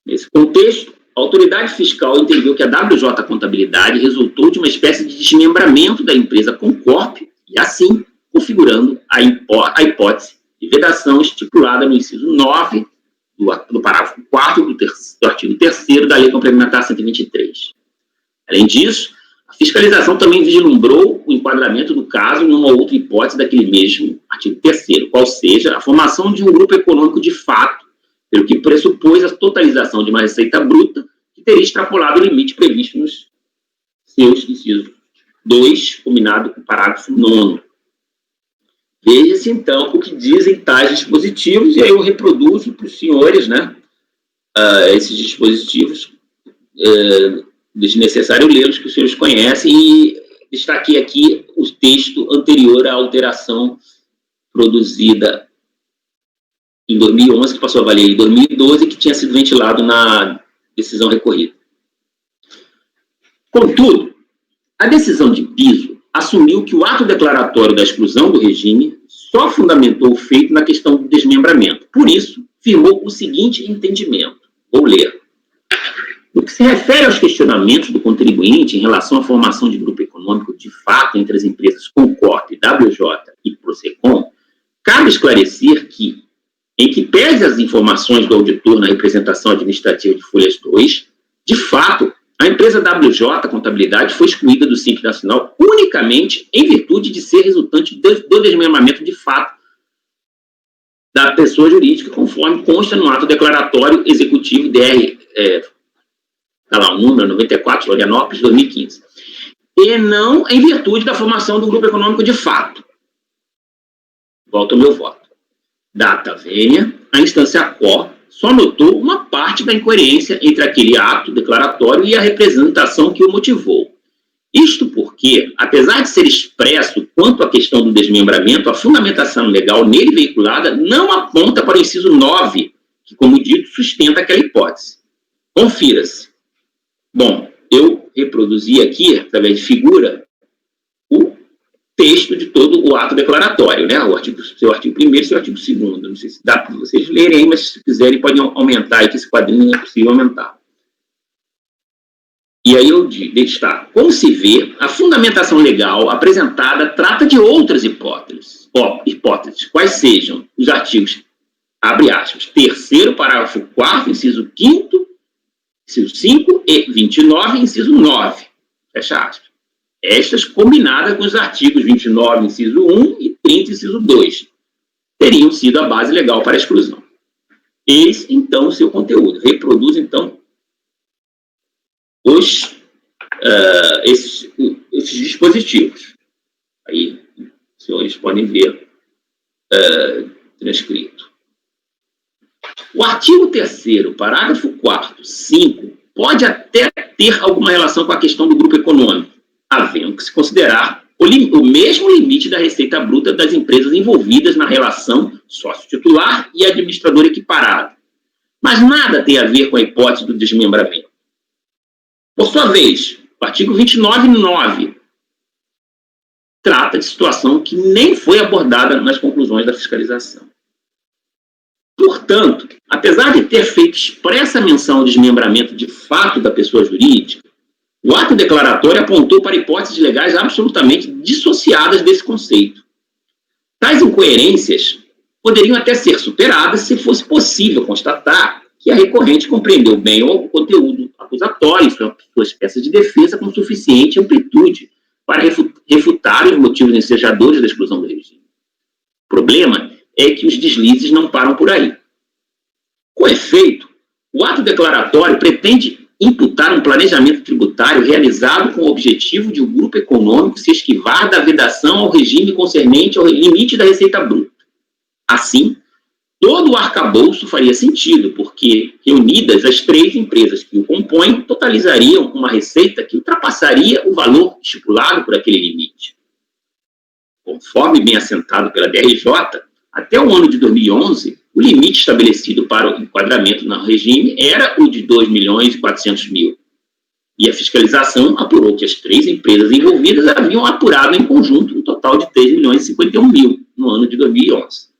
Nesse contexto, a autoridade fiscal entendeu que a WJ Contabilidade resultou de uma espécie de desmembramento da empresa Concorp e, assim, configurando a hipótese de vedação estipulada no inciso 9 do parágrafo 4º do artigo 3º da Lei Complementar 123. Além disso, a fiscalização também vislumbrou o enquadramento do caso numa outra hipótese daquele mesmo artigo 3º, qual seja a formação de um grupo econômico de fato, pelo que pressupôs a totalização de uma receita bruta que teria extrapolado o limite previsto nos seus incisos 2, combinado com o parágrafo 9º. Veja-se, então, o que dizem tais dispositivos, e aí eu reproduzo para os senhores, né, esses dispositivos, desnecessário lê-los, que os senhores conhecem, e destaquei aqui o texto anterior à alteração produzida em 2011, que passou a valer em 2012, que tinha sido ventilado na decisão recorrida. Contudo, a decisão de piso assumiu que o ato declaratório da exclusão do regime só fundamentou o feito na questão do desmembramento. Por isso, firmou o seguinte entendimento. Vou ler. No que se refere aos questionamentos do contribuinte em relação à formação de grupo econômico de fato entre as empresas Concorp, WJ e Procecom, Cabe esclarecer que, em que pese as informações do auditor na representação administrativa de folhas 2, de fato, a empresa WJ Contabilidade foi excluída do Simples Nacional unicamente em virtude de ser resultante do desmembramento de fato da pessoa jurídica, conforme consta no ato declaratório executivo DR 94, Florianópolis, 2015, e não em virtude da formação do grupo econômico de fato. Volto ao meu voto. Data vênia, a instância quo só notou uma parte da incoerência entre aquele ato declaratório e a representação que o motivou. Isto porque, apesar de ser expresso quanto à questão do desmembramento, a fundamentação legal nele veiculada não aponta para o inciso 9, que, como dito, sustenta aquela hipótese. Confira-se. Bom, eu reproduzi aqui, através de figura, o texto de todo o ato declaratório, né? Seu artigo 1º e seu artigo 2º. Não sei se dá para vocês lerem aí, mas se quiserem podem aumentar aí, que esse quadrinho é possível aumentar. E aí eu destaco, como se vê, a fundamentação legal apresentada trata de outras hipóteses, quais sejam os artigos, abre aspas, 3º, parágrafo 4º, inciso 5º, inciso 5 e 29, inciso 9, fecha aspas. Estas, combinadas com os artigos 29, inciso 1 e 30, inciso 2, teriam sido a base legal para a exclusão. Eis, então, o seu conteúdo. Reproduz, então, esses dispositivos. Aí, os senhores podem ver transcrito. O artigo 3º, parágrafo 4º, 5, pode até ter alguma relação com a questão do grupo econômico, havendo que se considerar o mesmo limite da receita bruta das empresas envolvidas na relação sócio-titular e administrador equiparado. Mas nada tem a ver com a hipótese do desmembramento. Por sua vez, o artigo 29.9 trata de situação que nem foi abordada nas conclusões da fiscalização. Portanto, apesar de ter feito expressa menção ao desmembramento de fato da pessoa jurídica, o ato declaratório apontou para hipóteses legais absolutamente dissociadas desse conceito. Tais incoerências poderiam até ser superadas se fosse possível constatar que a recorrente compreendeu bem o conteúdo acusatório e suas peças de defesa com suficiente amplitude para refutar os motivos ensejadores da exclusão do regime. O problema é que os deslizes não param por aí. Com efeito, o ato declaratório pretende imputar um planejamento tributário realizado com o objetivo de o grupo econômico se esquivar da vedação ao regime concernente ao limite da receita bruta. Assim, todo o arcabouço faria sentido, porque, reunidas as 3 empresas que o compõem, totalizariam uma receita que ultrapassaria o valor estipulado por aquele limite. Conforme bem assentado pela DRJ, até o ano de 2011, o limite estabelecido para o enquadramento no regime era o de 2.400.000. E a fiscalização apurou que as 3 empresas envolvidas haviam apurado em conjunto um total de 3.051.000 no ano de 2011.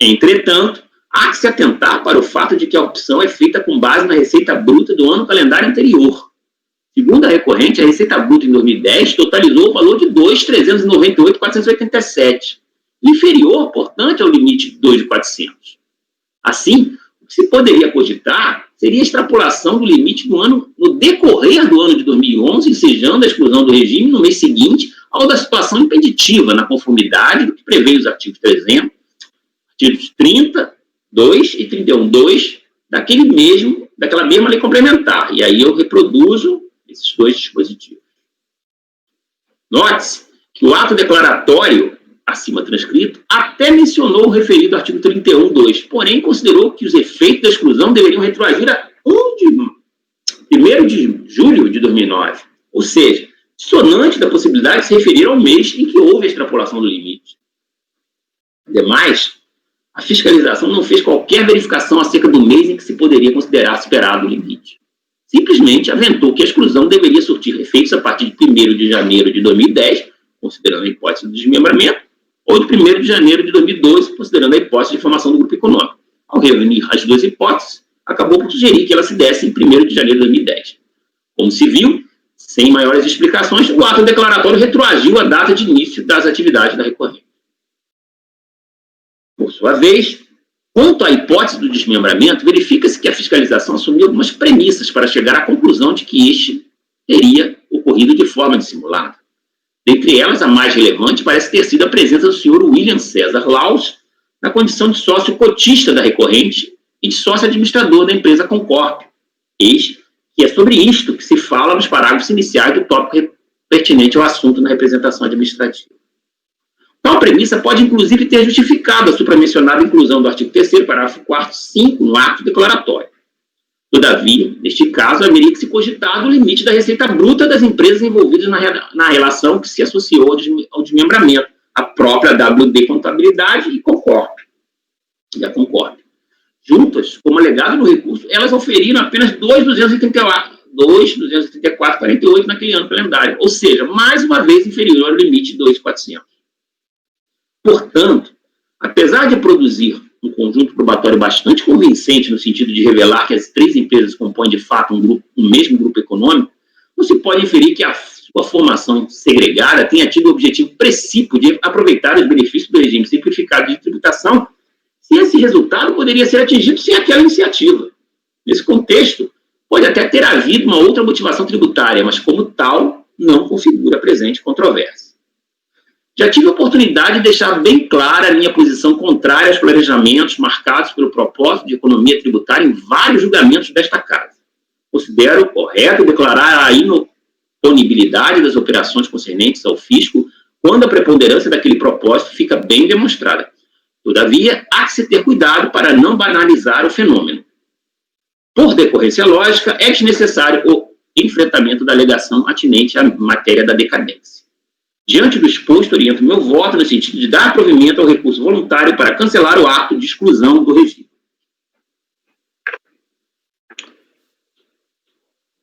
Entretanto, há que se atentar para o fato de que a opção é feita com base na receita bruta do ano calendário anterior. Segundo a recorrente, a receita bruta em 2010 totalizou o valor de 2.398.487, inferior, portanto, ao limite de 2.400. Assim, o que se poderia cogitar seria a extrapolação do limite do ano no decorrer do ano de 2011, ensejando a exclusão do regime no mês seguinte ao da situação impeditiva, na conformidade do que prevê os artigos 300, artigos 30, 2 e 31.2 daquela mesma lei complementar. E aí eu reproduzo esses 2 dispositivos. Note-se que o ato declaratório acima transcrito, até mencionou o referido artigo 31.2, porém considerou que os efeitos da exclusão deveriam retroagir a 1 de julho de 2009, ou seja, dissonante da possibilidade de se referir ao mês em que houve a extrapolação do limite. Ademais, a fiscalização não fez qualquer verificação acerca do mês em que se poderia considerar superado o limite. Simplesmente aventou que a exclusão deveria surtir efeitos a partir de 1º de janeiro de 2010, considerando a hipótese do desmembramento, ou de 1º de janeiro de 2012, considerando a hipótese de formação do grupo econômico. Ao reunir as 2 hipóteses, acabou por sugerir que ela se desse em 1º de janeiro de 2010. Como se viu, sem maiores explicações, o ato declaratório retroagiu a data de início das atividades da recorrente. Por sua vez, quanto à hipótese do desmembramento, verifica-se que a fiscalização assumiu algumas premissas para chegar à conclusão de que este teria ocorrido de forma dissimulada. Dentre elas, a mais relevante parece ter sido a presença do senhor William César Laus na condição de sócio cotista da recorrente e de sócio administrador da empresa Concorp. Eis que é sobre isto que se fala nos parágrafos iniciais do tópico pertinente ao assunto na representação administrativa. Tal premissa pode, inclusive, ter justificado a supramencionada inclusão do artigo 3º, parágrafo 4º, 5, no ato declaratório. Todavia, neste caso, haveria que se cogitar o limite da receita bruta das empresas envolvidas na relação que se associou ao desmembramento, a própria WD Contabilidade e a Concorp. Juntas, como alegado no recurso, elas oferiram apenas 2.234,48 naquele ano calendário, ou seja, mais uma vez inferior ao limite de 2.400. Portanto, apesar de produzir um conjunto probatório bastante convincente no sentido de revelar que as três empresas compõem de fato um mesmo grupo econômico, não se pode inferir que a sua formação segregada tenha tido o objetivo precípio de aproveitar os benefícios do regime simplificado de tributação, se esse resultado poderia ser atingido sem aquela iniciativa. Nesse contexto, pode até ter havido uma outra motivação tributária, mas como tal, não configura presente controvérsia. Já tive a oportunidade de deixar bem clara a minha posição contrária aos planejamentos marcados pelo propósito de economia tributária em vários julgamentos desta Casa. Considero correto declarar a inoponibilidade das operações concernentes ao fisco quando a preponderância daquele propósito fica bem demonstrada. Todavia, há que se ter cuidado para não banalizar o fenômeno. Por decorrência lógica, é desnecessário o enfrentamento da alegação atinente à matéria da decadência. Diante do exposto, oriento meu voto no sentido de dar provimento ao recurso voluntário para cancelar o ato de exclusão do regime.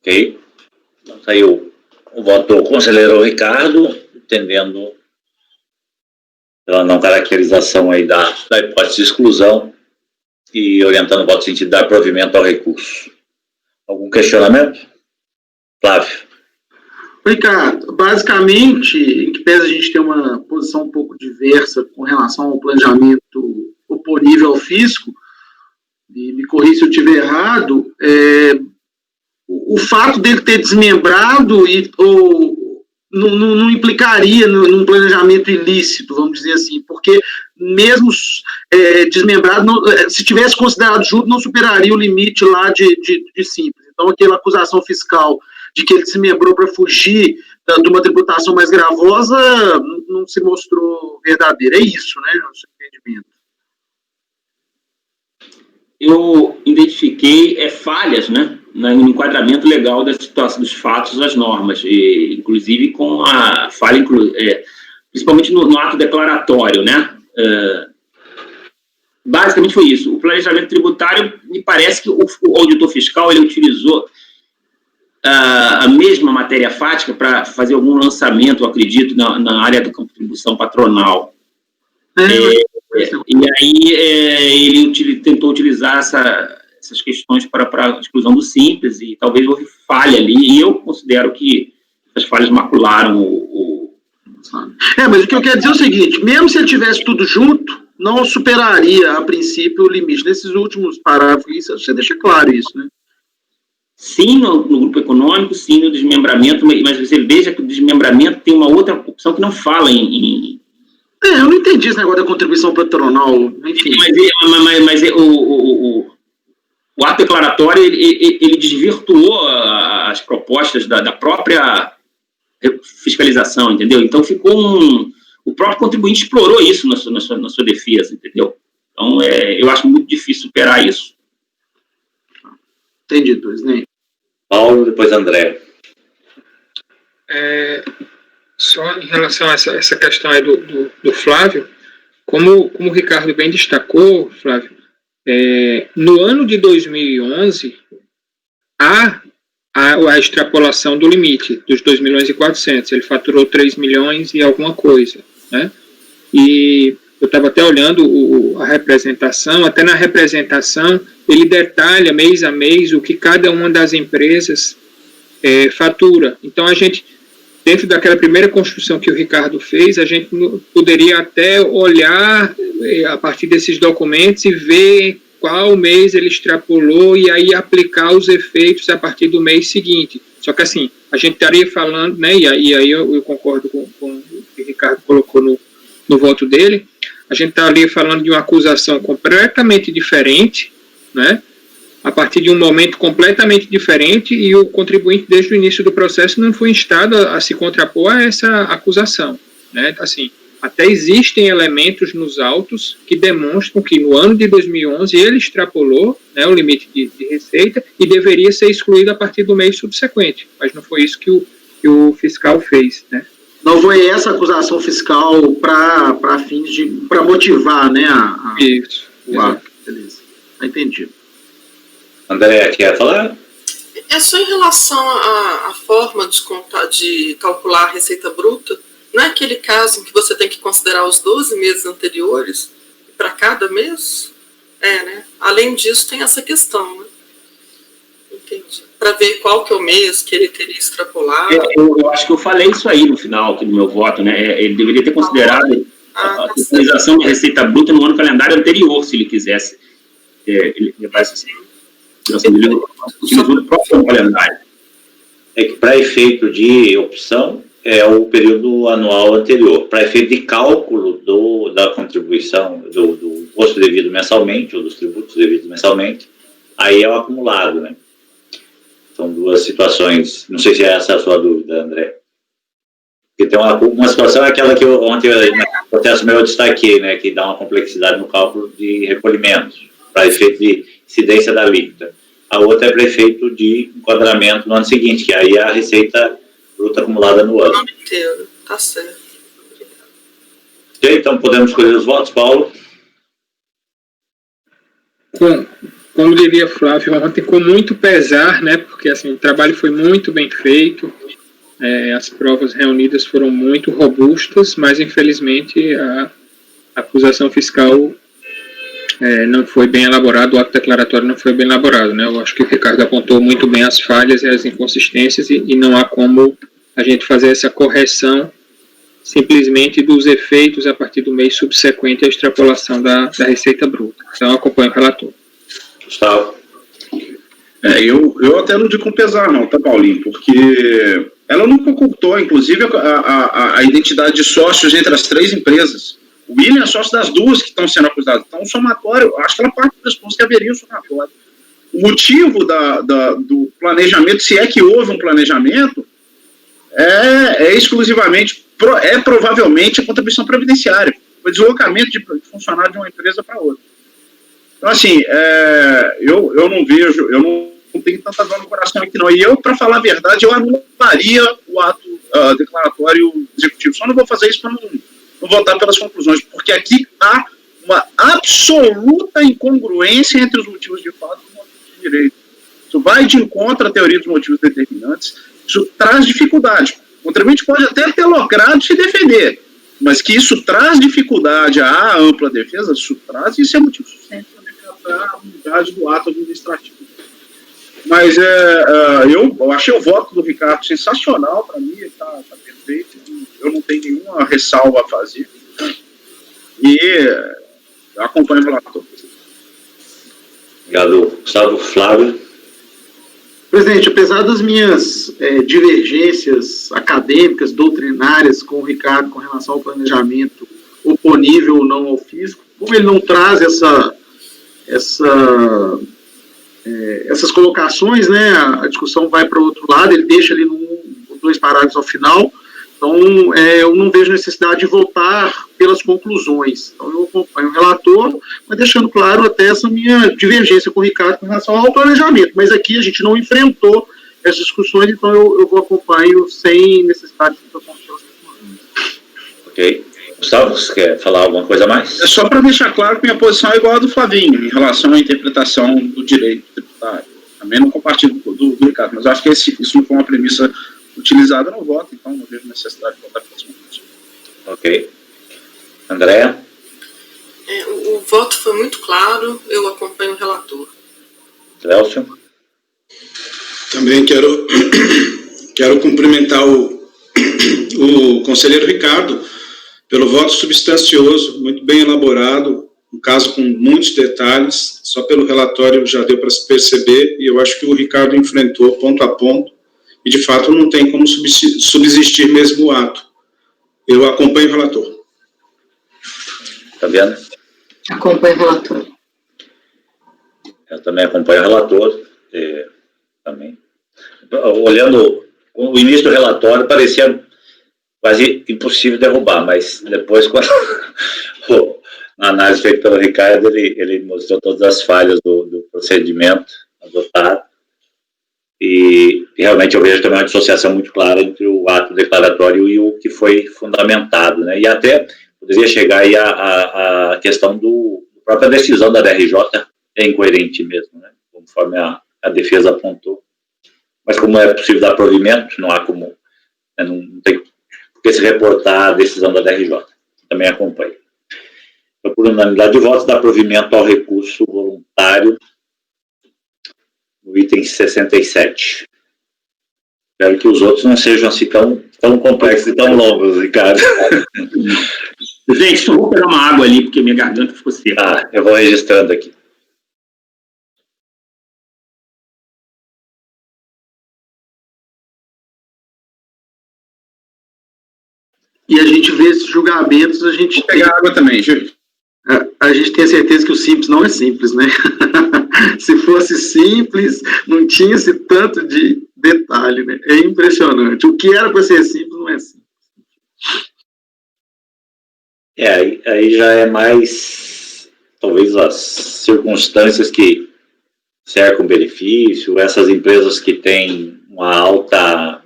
Ok. Então, saiu o voto do conselheiro Ricardo, entendendo pela não caracterização aí da hipótese de exclusão e orientando o voto no sentido de dar provimento ao recurso. Algum questionamento? Flávio. Ricardo, basicamente, em que pese a gente ter uma posição um pouco diversa com relação ao planejamento oponível ao fisco, e me corrija se eu estiver errado, o fato dele ter desmembrado não implicaria num planejamento ilícito, vamos dizer assim, porque mesmo desmembrado, se tivesse considerado justo, não superaria o limite lá de simples. Então, aquela acusação fiscal de que ele desmembrou para fugir de uma tributação mais gravosa não se mostrou verdadeira. É isso, né, no seu entendimento? Eu identifiquei falhas, né, no enquadramento legal da situação dos fatos das normas, e, inclusive com a falha, principalmente no ato declaratório, né? Basicamente foi isso. O planejamento tributário, me parece que o auditor fiscal ele utilizou a mesma matéria fática para fazer algum lançamento, eu acredito, na área da contribuição patronal. E aí ele tentou utilizar essas questões para a exclusão do simples, e talvez houve falha ali, e eu considero que as falhas macularam mas o que eu quero dizer é o seguinte, mesmo se ele tivesse tudo junto, não superaria, a princípio, o limite. Nesses últimos parágrafos, você deixa claro isso, né? Sim, no grupo econômico, sim, no desmembramento, mas você veja que o desmembramento tem uma outra opção que não fala em... eu não entendi esse negócio da contribuição patronal, enfim. Mas o ato declaratório, ele desvirtuou as propostas da própria fiscalização, entendeu? Então, ficou o próprio contribuinte explorou isso na sua defesa, entendeu? Então, eu acho muito difícil superar isso. Entendido, presidente. Paulo, depois André. Só em relação a essa questão aí do Flávio, como o Ricardo bem destacou, Flávio, no ano de 2011, há a extrapolação do limite dos 2.400.000. Ele faturou 3 milhões e alguma coisa, né? E eu estava até olhando a representação, até na representação ele detalha mês a mês o que cada uma das empresas fatura. Então a gente dentro daquela primeira construção que o Ricardo fez, a gente poderia até olhar a partir desses documentos e ver qual mês ele extrapolou e aí aplicar os efeitos a partir do mês seguinte. Só que assim, a gente estaria falando, né, e aí eu concordo com o que o Ricardo colocou no voto dele, a gente estaria falando de uma acusação completamente diferente, né, a partir de um momento completamente diferente, e o contribuinte, desde o início do processo, não foi instado a se contrapor a essa acusação, né? Assim, até existem elementos nos autos que demonstram que no ano de 2011 ele extrapolou, né, o limite de receita e deveria ser excluído a partir do mês subsequente, mas não foi isso que o fiscal fez, né? Não foi essa acusação fiscal para fins de, para motivar, né, Isso. Beleza, entendi. André, quer falar? É só em relação à forma de calcular a receita bruta. Não é aquele caso em que você tem que considerar os 12 meses anteriores para cada mês? Né? Além disso, tem essa questão, né? Entendi. Para ver qual que é o mês que ele teria extrapolado. Eu acho que eu falei isso aí no final, aqui no meu voto, né? Ele deveria ter considerado a utilização da receita bruta no ano calendário anterior, se ele quisesse. Ele faz assim. Ele utilizou o próprio calendário. É que para efeito de opção é o período anual anterior. Para efeito de cálculo da contribuição, do imposto devido mensalmente, ou dos tributos devidos mensalmente, aí é o acumulado, né? São duas situações. Não sei se é essa a sua dúvida, André. Porque tem uma situação, é aquela que ontem, no processo meu, eu destaquei, né? Que dá uma complexidade no cálculo de recolhimento, para efeito de incidência da alíquota. A outra é para efeito de enquadramento no ano seguinte, que aí é a receita bruta acumulada no ano. O ano inteiro, tá certo. Ok, então podemos escolher os votos, Paulo? Como diria Flávio ontem, com muito pesar, né, porque assim, o trabalho foi muito bem feito, as provas reunidas foram muito robustas, mas infelizmente a acusação fiscal não foi bem elaborado, o ato declaratório não foi bem elaborado, né? Eu acho que o Ricardo apontou muito bem as falhas e as inconsistências e não há como a gente fazer essa correção simplesmente dos efeitos a partir do mês subsequente à extrapolação da receita bruta. Então, eu acompanho o relator. Gustavo? Eu até não digo com pesar não, tá, Paulinho? Porque ela nunca ocultou, inclusive, a identidade de sócios entre as três empresas. O William é sócio das duas que estão sendo acusadas. Então, o somatório, acho que ela parte do pressuposto que haveria o somatório. O motivo do planejamento, se é que houve um planejamento, é exclusivamente, provavelmente a contribuição previdenciária, o deslocamento de funcionário de uma empresa para outra. Então, assim, eu não vejo, eu não tenho tanta dor no coração aqui não. E eu, para falar a verdade, eu anularia o ato declaratório executivo. Só não vou fazer isso para não votar pelas conclusões, porque aqui há uma absoluta incongruência entre os motivos de fato e os motivos de direito. Isso vai de encontro à teoria dos motivos determinantes, isso traz dificuldade. O contribuinte pode até ter logrado se defender, mas que isso traz dificuldade à ampla defesa, isso é motivo suficiente para decretar a unidade do ato administrativo. Mas eu achei o voto do Ricardo sensacional, para mim, está perfeito, eu não tenho nenhuma ressalva a fazer. E eu acompanho o relator. Obrigado, Gustavo. Flávio? Presidente, apesar das minhas divergências acadêmicas, doutrinárias com o Ricardo com relação ao planejamento oponível ou não ao fisco, como ele não traz essas colocações, né, a discussão vai para o outro lado, ele deixa ali dois parágrafos ao final, então eu não vejo necessidade de votar pelas conclusões. Então eu acompanho o relator, mas deixando claro até essa minha divergência com o Ricardo com relação ao planejamento, mas aqui a gente não enfrentou essas discussões, então eu acompanho sem necessidade de votação pelas conclusões. Ok. Gustavo, você quer falar alguma coisa a mais? É só para deixar claro que minha posição é igual a do Flavinho, em relação à interpretação do direito tributário. Também não compartilho do Ricardo, mas acho que isso não foi uma premissa utilizada no voto, então não vejo necessidade de votar pelas conclusões. Ok. Andréa? O voto foi muito claro, eu acompanho o relator. Célcio? Também quero cumprimentar o o conselheiro Ricardo pelo voto substancioso, muito bem elaborado, um caso com muitos detalhes, só pelo relatório já deu para se perceber, e eu acho que o Ricardo enfrentou ponto a ponto, e de fato não tem como subsistir mesmo o ato. Eu acompanho o relator. Tá vendo? Acompanho o relator. Eu também acompanho o relator, também. Olhando o início do relatório, parecia quase impossível derrubar, mas depois, quando a análise feita pelo Ricardo, ele mostrou todas as falhas do procedimento adotado, e realmente eu vejo também uma dissociação muito clara entre o ato declaratório e o que foi fundamentado, né? E até poderia chegar aí a questão da própria decisão da DRJ é incoerente mesmo, né? Conforme a defesa apontou. Mas como é possível dar provimento, não há como, né? Não tem porque se reportar a decisão da DRJ. Também acompanho. Então, por unanimidade de votos, dá provimento ao recurso voluntário no item 67. Espero que os outros não sejam assim tão complexos e tão longos, Ricardo. Gente, eu vou pegar uma água ali, porque minha garganta ficou seca. Eu vou registrando aqui. E a gente vê esses julgamentos, a gente Vou pegar água também, Júlio. A gente tem a certeza que o simples não é simples, né? Se fosse simples, não tinha esse tanto de detalhe, né? É impressionante. O que era para ser simples não é simples. Aí já é mais, talvez, as circunstâncias que cercam o benefício, essas empresas que têm uma alta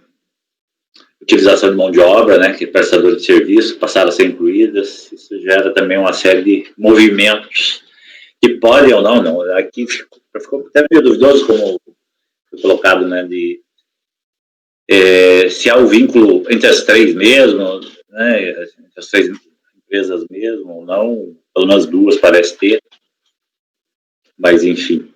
utilização de mão de obra, né, que prestadores de serviço passaram a ser incluídas, isso gera também uma série de movimentos que podem ou não, aqui ficou até meio duvidoso, como foi colocado, né, se há o vínculo entre as três mesmo, né, entre as três empresas mesmo, ou não, pelo menos duas parece ter, mas enfim,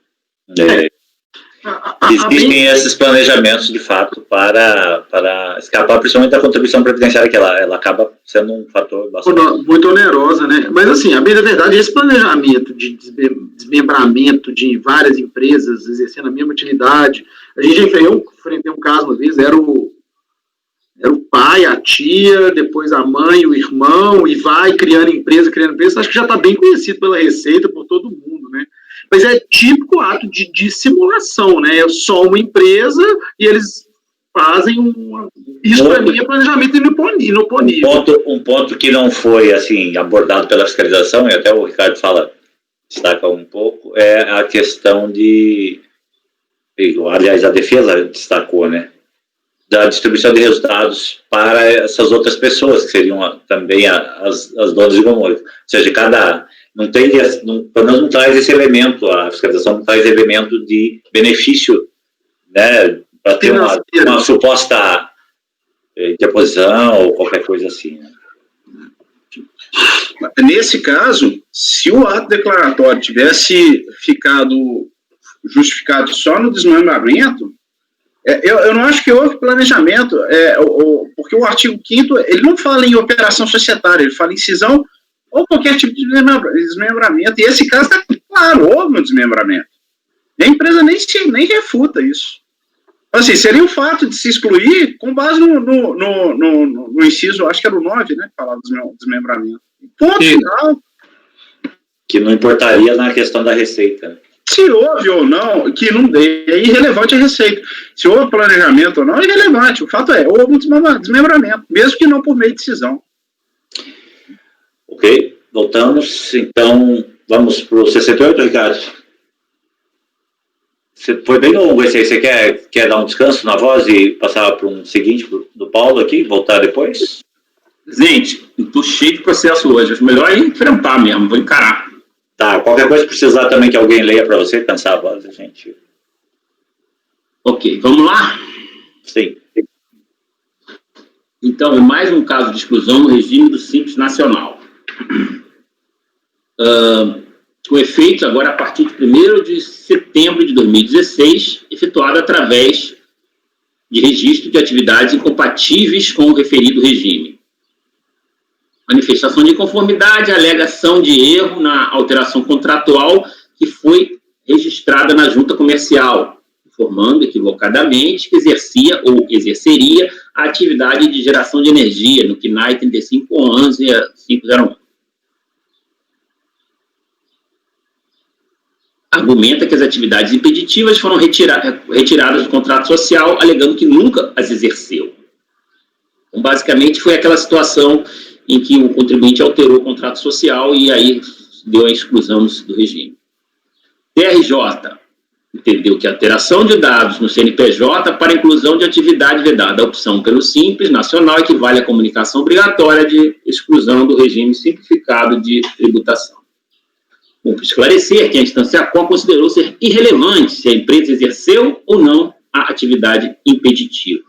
existem esses planejamentos, de fato, para escapar, principalmente da contribuição previdenciária, que ela acaba sendo um fator bastante... Muito onerosa, né? Mas, assim, a bem da verdade, esse planejamento de desmembramento de várias empresas exercendo a mesma atividade, a gente já enfrentei um caso uma vez, era o pai, a tia, depois a mãe, o irmão, e vai criando empresa, acho que já está bem conhecido pela Receita, por todo mundo, né? Mas é típico ato de simulação, né? É só uma empresa e eles fazem isso para mim é planejamento inoponível. Um ponto que não foi, assim, abordado pela fiscalização, e até o Ricardo destaca um pouco, é a questão aliás, a defesa destacou, né? Da distribuição de resultados para essas outras pessoas, que seriam também as donas de imóvel. Ou seja, pelo menos não traz esse elemento, a fiscalização não traz elemento de benefício, né, para ter uma suposta interposição ou qualquer coisa assim. Né? Nesse caso, se o ato declaratório tivesse ficado justificado só no desmembramento, eu não acho que houve planejamento, porque o artigo 5º, ele não fala em operação societária, ele fala em cisão ou qualquer tipo de desmembramento, e esse caso está claro, houve um desmembramento. E a empresa nem refuta isso. Assim, seria o fato de se excluir com base no inciso, acho que era o 9, né, que falava do desmembramento. Ponto final. Que não importaria na questão da receita. Se houve ou não, é irrelevante a receita. Se houve planejamento ou não, é irrelevante. O fato houve um desmembramento, mesmo que não por meio de cisão. Ok, voltamos. Então, vamos para o 68, Ricardo? Foi bem longo esse aí. Você quer dar um descanso na voz e passar para um seguinte do Paulo aqui, voltar depois? Gente, estou cheio de processo hoje. Acho melhor enfrentar mesmo, vou encarar. Tá, qualquer coisa que precisar também que alguém leia para você, cansar a voz, gente. Ok, vamos lá? Sim. Então, é mais um caso de exclusão no regime do Simples Nacional. Com efeitos agora a partir de 1º de setembro de 2016, efetuado através de registro de atividades incompatíveis com o referido regime. Manifestação de inconformidade, alegação de erro na alteração contratual que foi registrada na junta comercial, informando equivocadamente que exercia ou exerceria a atividade de geração de energia no CNAE 35.11.501. Argumenta que as atividades impeditivas foram retiradas do contrato social, alegando que nunca as exerceu. Então, basicamente, foi aquela situação em que o contribuinte alterou o contrato social e aí deu a exclusão do regime. TRJ entendeu que a alteração de dados no CNPJ para inclusão de atividade vedada, a opção pelo Simples Nacional equivale à comunicação obrigatória de exclusão do regime simplificado de tributação. Cumpre esclarecer que a instância CON considerou ser irrelevante se a empresa exerceu ou não a atividade impeditiva.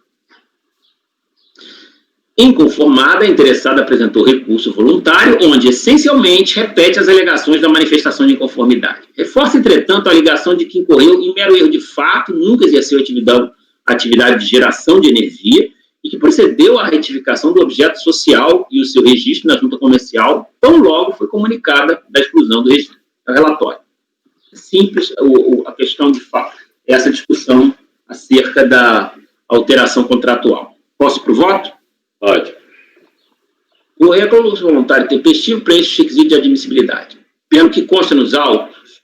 Inconformada, a interessada apresentou recurso voluntário, onde essencialmente repete as alegações da manifestação de inconformidade. Reforça, entretanto, a alegação de que incorreu em mero erro de fato, nunca exerceu atividade de geração de energia e que procedeu à retificação do objeto social e o seu registro na junta comercial, tão logo foi comunicada da exclusão do regime. É o relatório. Simples a questão de fato, essa discussão acerca da alteração contratual. Posso ir para o voto? Pode. O recurso voluntário tempestivo preenche o requisito de admissibilidade. Pelo que consta nos autos,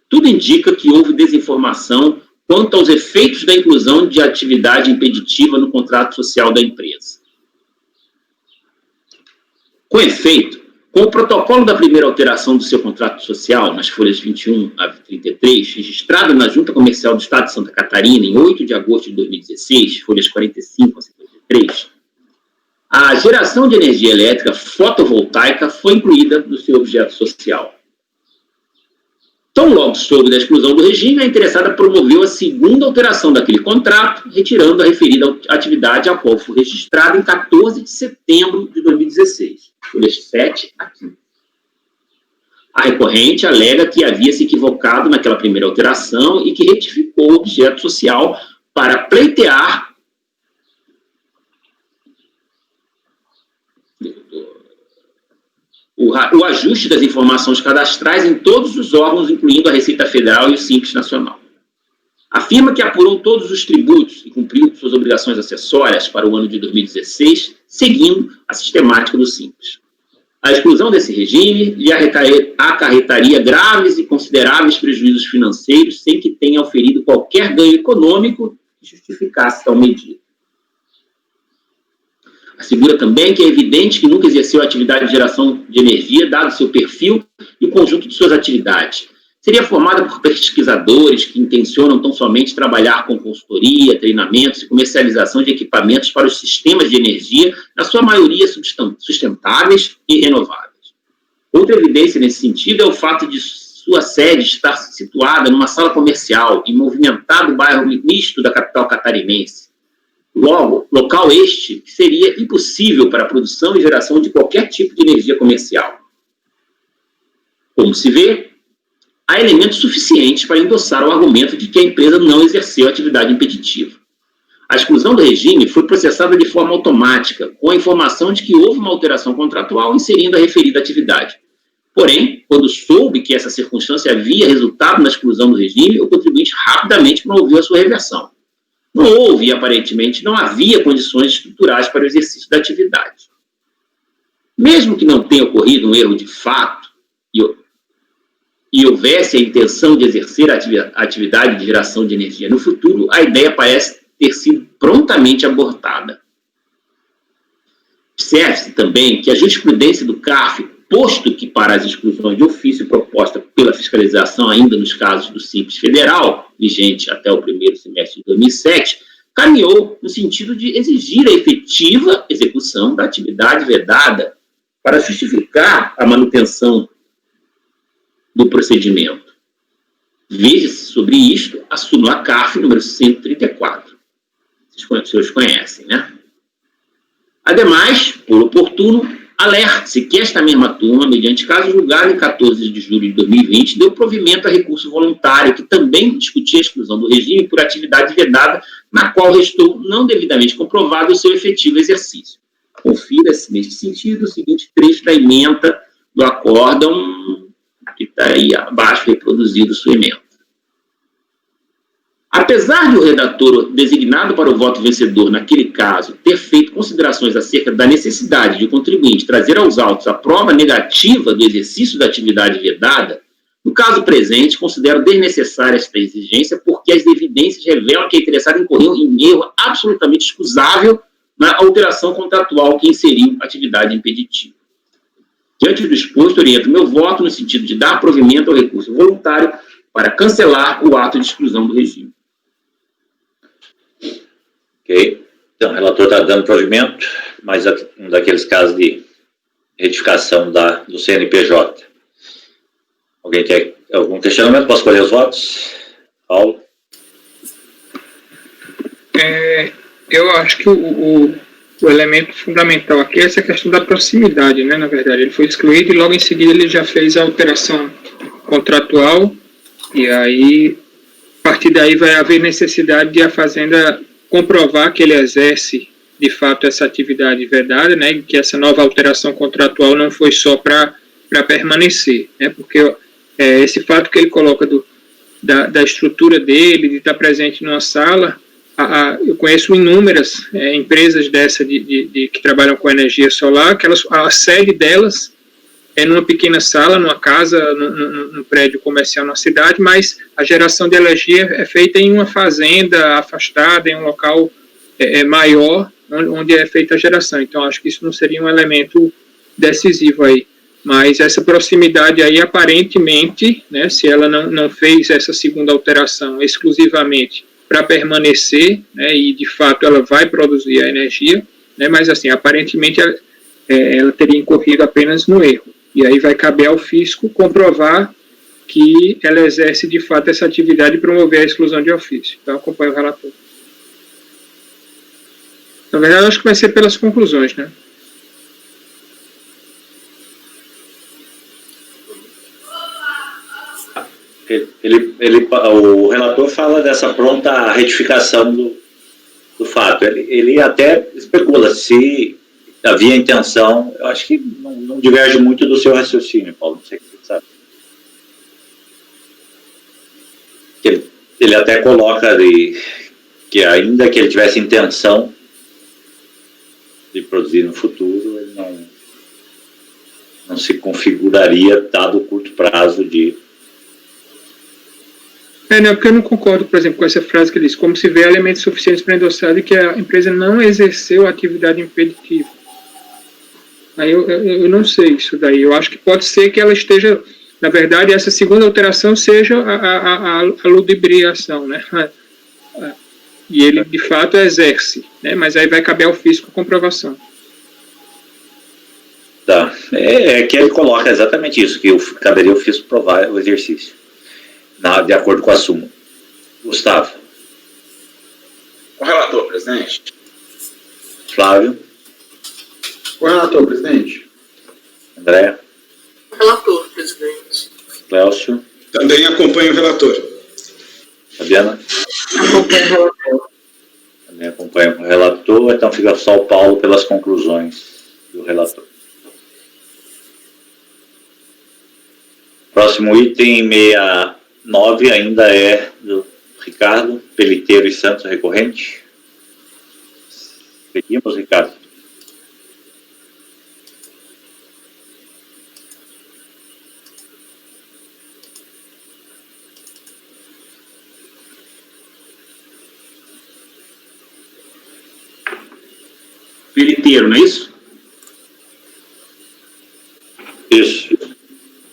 tudo indica que houve desinformação quanto aos efeitos da inclusão de atividade impeditiva no contrato social da empresa. Com efeito, com o protocolo da primeira alteração do seu contrato social, nas folhas 21 a 33, registrado na Junta Comercial do Estado de Santa Catarina em 8 de agosto de 2016, folhas 45 a 53, a geração de energia elétrica fotovoltaica foi incluída no seu objeto social. Tão logo soube da exclusão do regime, a interessada promoveu a segunda alteração daquele contrato, retirando a referida atividade a qual foi registrada em 14 de setembro de 2016, folhas 7 a 15. A recorrente alega que havia se equivocado naquela primeira alteração e que retificou o objeto social para pleitear o ajuste das informações cadastrais em todos os órgãos, incluindo a Receita Federal e o Simples Nacional. Afirma que apurou todos os tributos e cumpriu suas obrigações acessórias para o ano de 2016, seguindo a sistemática do Simples. A exclusão desse regime lhe acarretaria graves e consideráveis prejuízos financeiros, sem que tenha oferido qualquer ganho econômico que justificasse tal medida. Assegura também que é evidente que nunca exerceu a atividade de geração de energia, dado seu perfil e o conjunto de suas atividades. Seria formada por pesquisadores que intencionam tão somente trabalhar com consultoria, treinamentos e comercialização de equipamentos para os sistemas de energia, na sua maioria sustentáveis e renováveis. Outra evidência nesse sentido é o fato de sua sede estar situada numa sala comercial e movimentado bairro misto da capital catarinense. Logo, local este que seria impossível para a produção e geração de qualquer tipo de energia comercial. Como se vê, há elementos suficientes para endossar o argumento de que a empresa não exerceu atividade impeditiva. A exclusão do regime foi processada de forma automática, com a informação de que houve uma alteração contratual inserindo a referida atividade. Porém, quando soube que essa circunstância havia resultado na exclusão do regime, o contribuinte rapidamente promoveu a sua reversão. Não houve, e aparentemente não havia condições estruturais para o exercício da atividade. Mesmo que não tenha ocorrido um erro de fato e houvesse a intenção de exercer a atividade de geração de energia no futuro, a ideia parece ter sido prontamente abortada. Observe-se também que a jurisprudência do CARF, posto que para as exclusões de ofício proposta pela fiscalização ainda nos casos do Simples Federal, vigente até o primeiro semestre de 2007, caminhou no sentido de exigir a efetiva execução da atividade vedada para justificar a manutenção do procedimento. Veja-se sobre isto a súmula CARF número 134. Vocês conhecem, né? Ademais, por oportuno, alerte-se que esta mesma turma, mediante caso julgado em 14 de julho de 2020, deu provimento a recurso voluntário que também discutia a exclusão do regime por atividade vedada na qual restou não devidamente comprovado o seu efetivo exercício. Confira-se, neste sentido, o seguinte trecho da ementa do acórdão, que está aí abaixo reproduzido sua ementa. Apesar de o redator designado para o voto vencedor, naquele caso, ter feito considerações acerca da necessidade de o contribuinte trazer aos autos a prova negativa do exercício da atividade vedada, no caso presente, considero desnecessária esta exigência porque as evidências revelam que a interessada incorreu em erro absolutamente excusável na alteração contratual que inseriu a atividade impeditiva. Diante do exposto, oriento meu voto no sentido de dar provimento ao recurso voluntário para cancelar o ato de exclusão do regime. Ok. Então, o relator está dando provimento, mas um daqueles casos de retificação do CNPJ. Alguém quer algum questionamento? Posso escolher os votos? Paulo? Eu acho que o elemento fundamental aqui é essa questão da proximidade, né? Na verdade, ele foi excluído e logo em seguida ele já fez a alteração contratual e aí, a partir daí, vai haver necessidade de a Fazenda comprovar que ele exerce, de fato, essa atividade vedada, né? Que essa nova alteração contratual não foi só para permanecer, né? Porque esse fato que ele coloca da estrutura dele, de estar presente numa sala, eu conheço inúmeras empresas dessa que trabalham com energia solar, que a sede delas é numa pequena sala, numa casa, num prédio comercial na cidade, mas a geração de energia é feita em uma fazenda afastada, em um local maior, onde é feita a geração. Então, acho que isso não seria um elemento decisivo aí. Mas essa proximidade aí, aparentemente, né, se ela não fez essa segunda alteração exclusivamente para permanecer, né, e de fato ela vai produzir a energia, né, mas assim, aparentemente ela teria incorrido apenas no erro. E aí vai caber ao fisco comprovar que ela exerce de fato essa atividade e promover a exclusão de ofício. Então, acompanho o relator. Na verdade, acho que vai ser pelas conclusões, né? O relator fala dessa pronta retificação do fato. Ele até especula se havia intenção. Eu acho que não diverge muito do seu raciocínio, Paulo. Não sei o que você sabe. Ele até coloca que ainda que ele tivesse intenção de produzir no futuro, ele não se configuraria, dado o curto prazo de... Não, porque eu não concordo, por exemplo, com essa frase que ele diz, como se vê elementos suficientes para endossar de que a empresa não exerceu a atividade impeditiva. Aí eu não sei isso daí. Eu acho que pode ser que ela esteja, na verdade, essa segunda alteração seja a ludibriação, né? E ele, de fato, exerce, né? Mas aí vai caber ao fisco a comprovação. Tá. É que ele coloca exatamente isso, que caberia o fisco provar o exercício. De acordo com a súmula. Gustavo. O relator, presidente. Flávio. O relator, presidente. André. O relator, presidente. Cléucio. Também acompanho o relator. Fabiana. Acompanho o relator. Também acompanho o relator, então fica só o Paulo pelas conclusões do relator. Próximo item 69 ainda é do Ricardo, Peliteiro e Santos recorrente. Seguimos, Ricardo. Peliteiro, não é isso? Isso.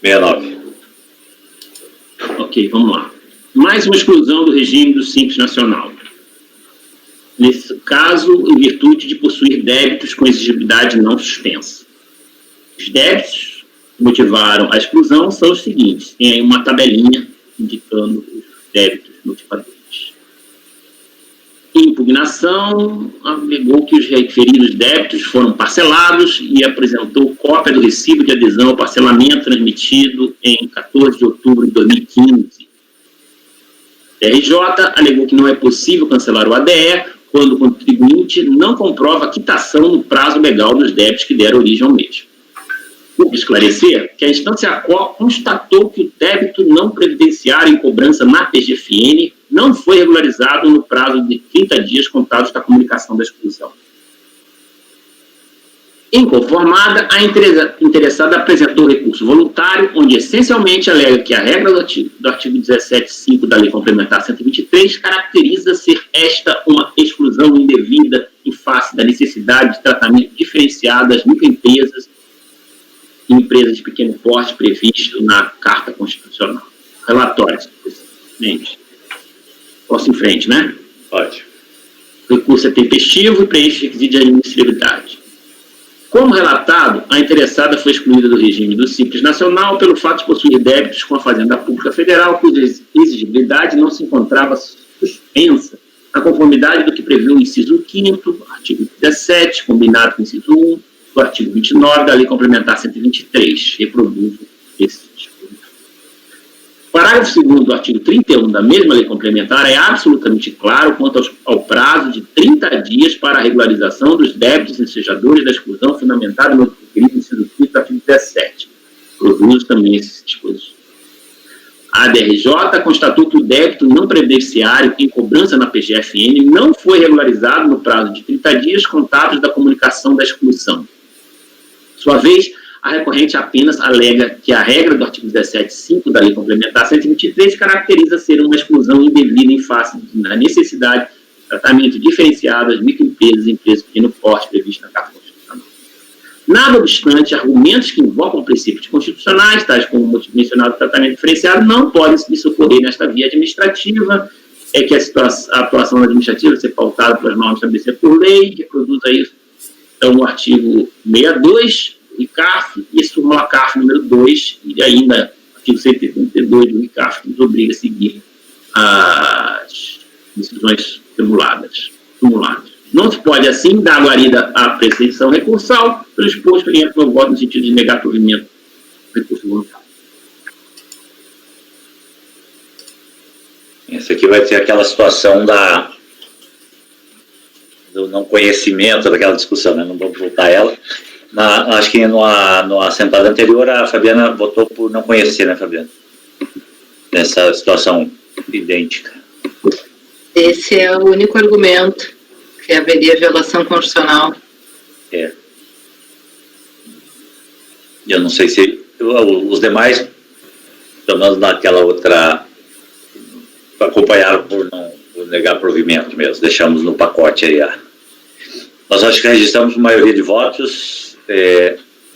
69. Ok, vamos lá. Mais uma exclusão do regime do Simples Nacional. Nesse caso, em virtude de possuir débitos com exigibilidade não suspensa. Os débitos que motivaram a exclusão são os seguintes. Tem aí uma tabelinha indicando os débitos motivadores. Em impugnação, alegou que os referidos débitos foram parcelados e apresentou cópia do recibo de adesão ao parcelamento transmitido em 14 de outubro de 2015. RJ alegou que não é possível cancelar o ADE quando o contribuinte não comprova a quitação no prazo legal dos débitos que deram origem ao mesmo. Por esclarecer que a instância ACO constatou que o débito não previdenciário em cobrança na PGFN não foi regularizado no prazo de 30 dias contados da comunicação da exclusão. Inconformada, a interessada apresentou recurso voluntário, onde essencialmente alega que a regra do artigo 17.5 da Lei Complementar 123 caracteriza ser esta uma exclusão indevida em face da necessidade de tratamento diferenciado das microempresas e empresas de pequeno porte previsto na Carta Constitucional. Relatório, presidente. Posso ir em frente, né? Pode. O recurso é tempestivo e preenche requisito de admissibilidade. Como relatado, a interessada foi excluída do regime do Simples Nacional pelo fato de possuir débitos com a Fazenda Pública Federal, cuja exigibilidade não se encontrava suspensa na conformidade do que prevê o inciso 5º, artigo 17, combinado com o inciso 1, do artigo 29 da Lei Complementar 123. Reproduzo esse dispositivo. O parágrafo 2º do artigo 31 da mesma Lei Complementar é absolutamente claro quanto ao prazo de 30 dias para a regularização dos débitos ensejadores da exclusão fundamentada no referido inciso 5 do artigo 17. Produzo também esse dispositivo. A ADRJ constatou que o débito não previdenciário em cobrança na PGFN não foi regularizado no prazo de 30 dias contados da comunicação da exclusão. Sua vez, a recorrente apenas alega que a regra do artigo 17.5 da Lei Complementar 123 caracteriza ser uma exclusão indevida em face da necessidade de tratamento diferenciado das microempresas e empresas de pequeno porte previsto na Carta Constitucional. Nada obstante, argumentos que invocam princípios constitucionais, tais como o mencionado tratamento diferenciado, não podem se socorrer nesta via administrativa, é que a atuação administrativa deve ser pautada pelas normas estabelecidas por lei, que produza isso. Então, o artigo 62 do ICAF e esse súmula CAF número 2, e ainda o artigo 132 do ICAF, que nos obriga a seguir as decisões simuladas. Não se pode, assim, dar guarida à prescrição recursal, pelo exposto, oriento meu voto no sentido de negar provimento do recurso voluntário. Essa aqui vai ser aquela situação do não conhecimento daquela discussão, né? Não vamos voltar a ela. Acho que no assentada anterior a Fabiana votou por não conhecer, né, Fabiana? Nessa situação idêntica. Esse é o único argumento, que haveria violação constitucional. É. Eu não sei se os demais, pelo menos naquela outra, acompanharam por negar provimento mesmo. Deixamos no pacote aí. Nós acho que registramos uma maioria de votos,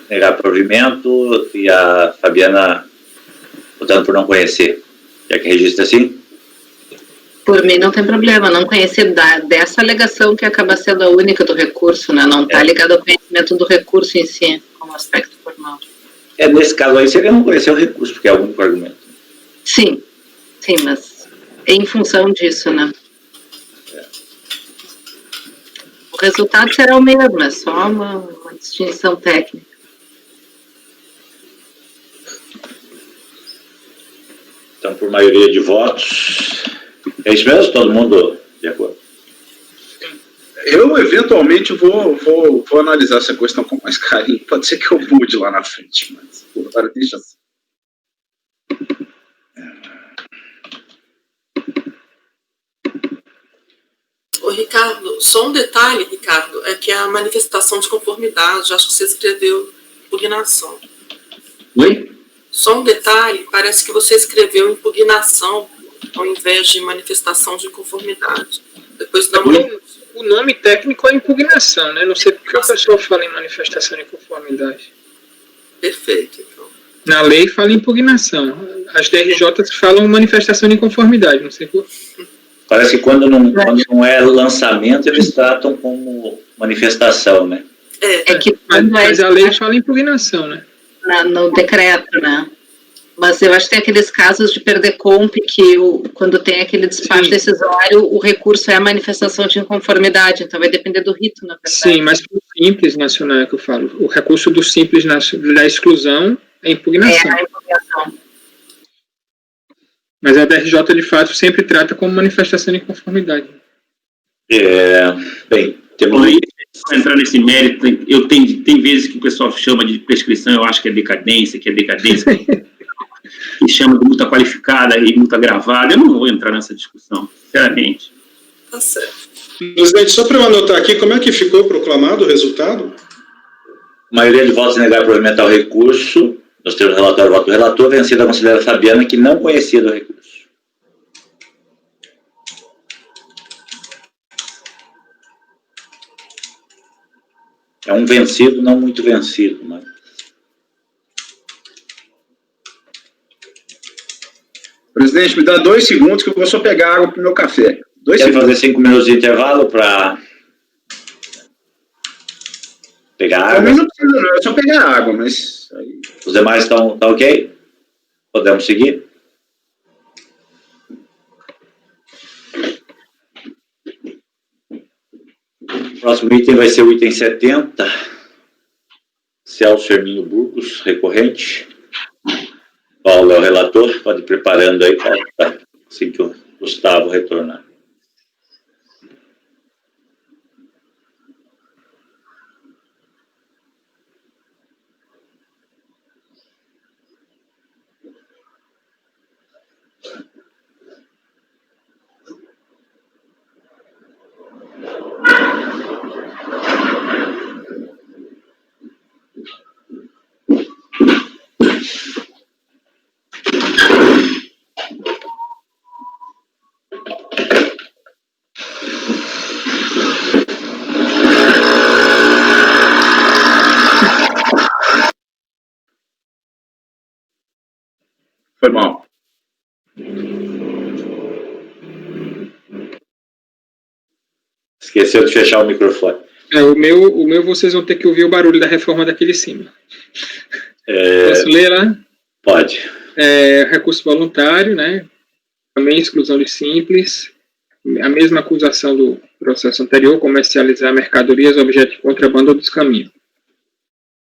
negar provimento, e a Fabiana votando por não conhecer. Quer que registre assim? Por mim não tem problema, não conhecer dessa alegação que acaba sendo a única do recurso, né? Não está ligado ao conhecimento do recurso em si, como aspecto formal. Nesse caso aí seria não conhecer o recurso, porque é o único argumento. Sim, mas em função disso, né? O resultado será o mesmo, é só uma distinção técnica. Então, por maioria de votos, é isso mesmo? Todo mundo de acordo? Eu, eventualmente, vou analisar essa questão com mais carinho. Pode ser que eu mude lá na frente, mas por agora deixa assim. Ô, Ricardo, só um detalhe, Ricardo, é que a manifestação de conformidade, acho que você escreveu impugnação. Oi? Só um detalhe, parece que você escreveu impugnação ao invés de manifestação de conformidade. Depois dá uma... O nome técnico é impugnação, né? Não sei por que a pessoa fala em manifestação de conformidade. Perfeito, então. Na lei fala impugnação. As DRJs falam manifestação de conformidade, não sei por quê. Parece que quando não é lançamento, eles tratam como manifestação, né? É que Mas a lei fala impugnação, né? No decreto, né? Mas eu acho que tem aqueles casos de perder comp que quando tem aquele despacho decisório, o recurso é a manifestação de inconformidade, então vai depender do rito, na verdade. Sim, mas pro Simples Nacional é que eu falo. O recurso do Simples da exclusão é impugnação. É a impugnação. Mas a DRJ, de fato, sempre trata como manifestação de inconformidade. Bem, Bom, entrar nesse mérito, tem vezes que o pessoal chama de prescrição, eu acho que é decadência, que chama de multa qualificada e multa agravada. Eu não vou entrar nessa discussão, sinceramente. Tá certo. Presidente, só para eu anotar aqui, como é que ficou proclamado o resultado? Maioria de votos em negar provimentar o recurso. Nós temos o relatório do voto do relator, vencida a conselheira Fabiana, que não conhecia do recurso. É um vencido, não muito vencido, mas... Presidente, me dá 2 segundos que eu vou só pegar água para o meu café. 2 Quer segundos. fazer 5 minutos de intervalo para pegar água? Também não precisa, não, é só pegar água, mas... Os demais estão ok? Podemos seguir? O próximo item vai ser o item 70. Celso Hermínio Burgos, recorrente. Paulo é o relator, pode ir preparando aí, Paulo, tá? Assim que o Gustavo retornar. Foi mal. Esqueceu de fechar o microfone. O meu vocês vão ter que ouvir o barulho da reforma daqui de cima. Posso ler lá? Pode. Recurso voluntário, né? Também exclusão de simples. A mesma acusação do processo anterior, comercializar mercadorias, objeto de contrabando ou descaminho.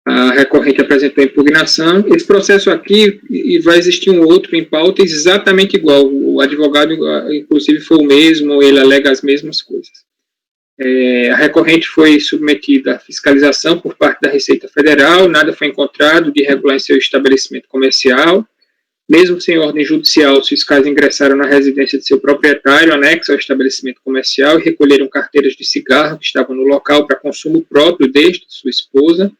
A recorrente apresentou impugnação. Esse processo aqui, e vai existir um outro em pauta exatamente igual. O advogado, inclusive, foi o mesmo, ele alega as mesmas coisas. A recorrente foi submetida à fiscalização por parte da Receita Federal, nada foi encontrado de irregular em seu estabelecimento comercial. Mesmo sem ordem judicial, os fiscais ingressaram na residência de seu proprietário, anexo ao estabelecimento comercial, e recolheram carteiras de cigarro que estavam no local para consumo próprio deste, sua esposa.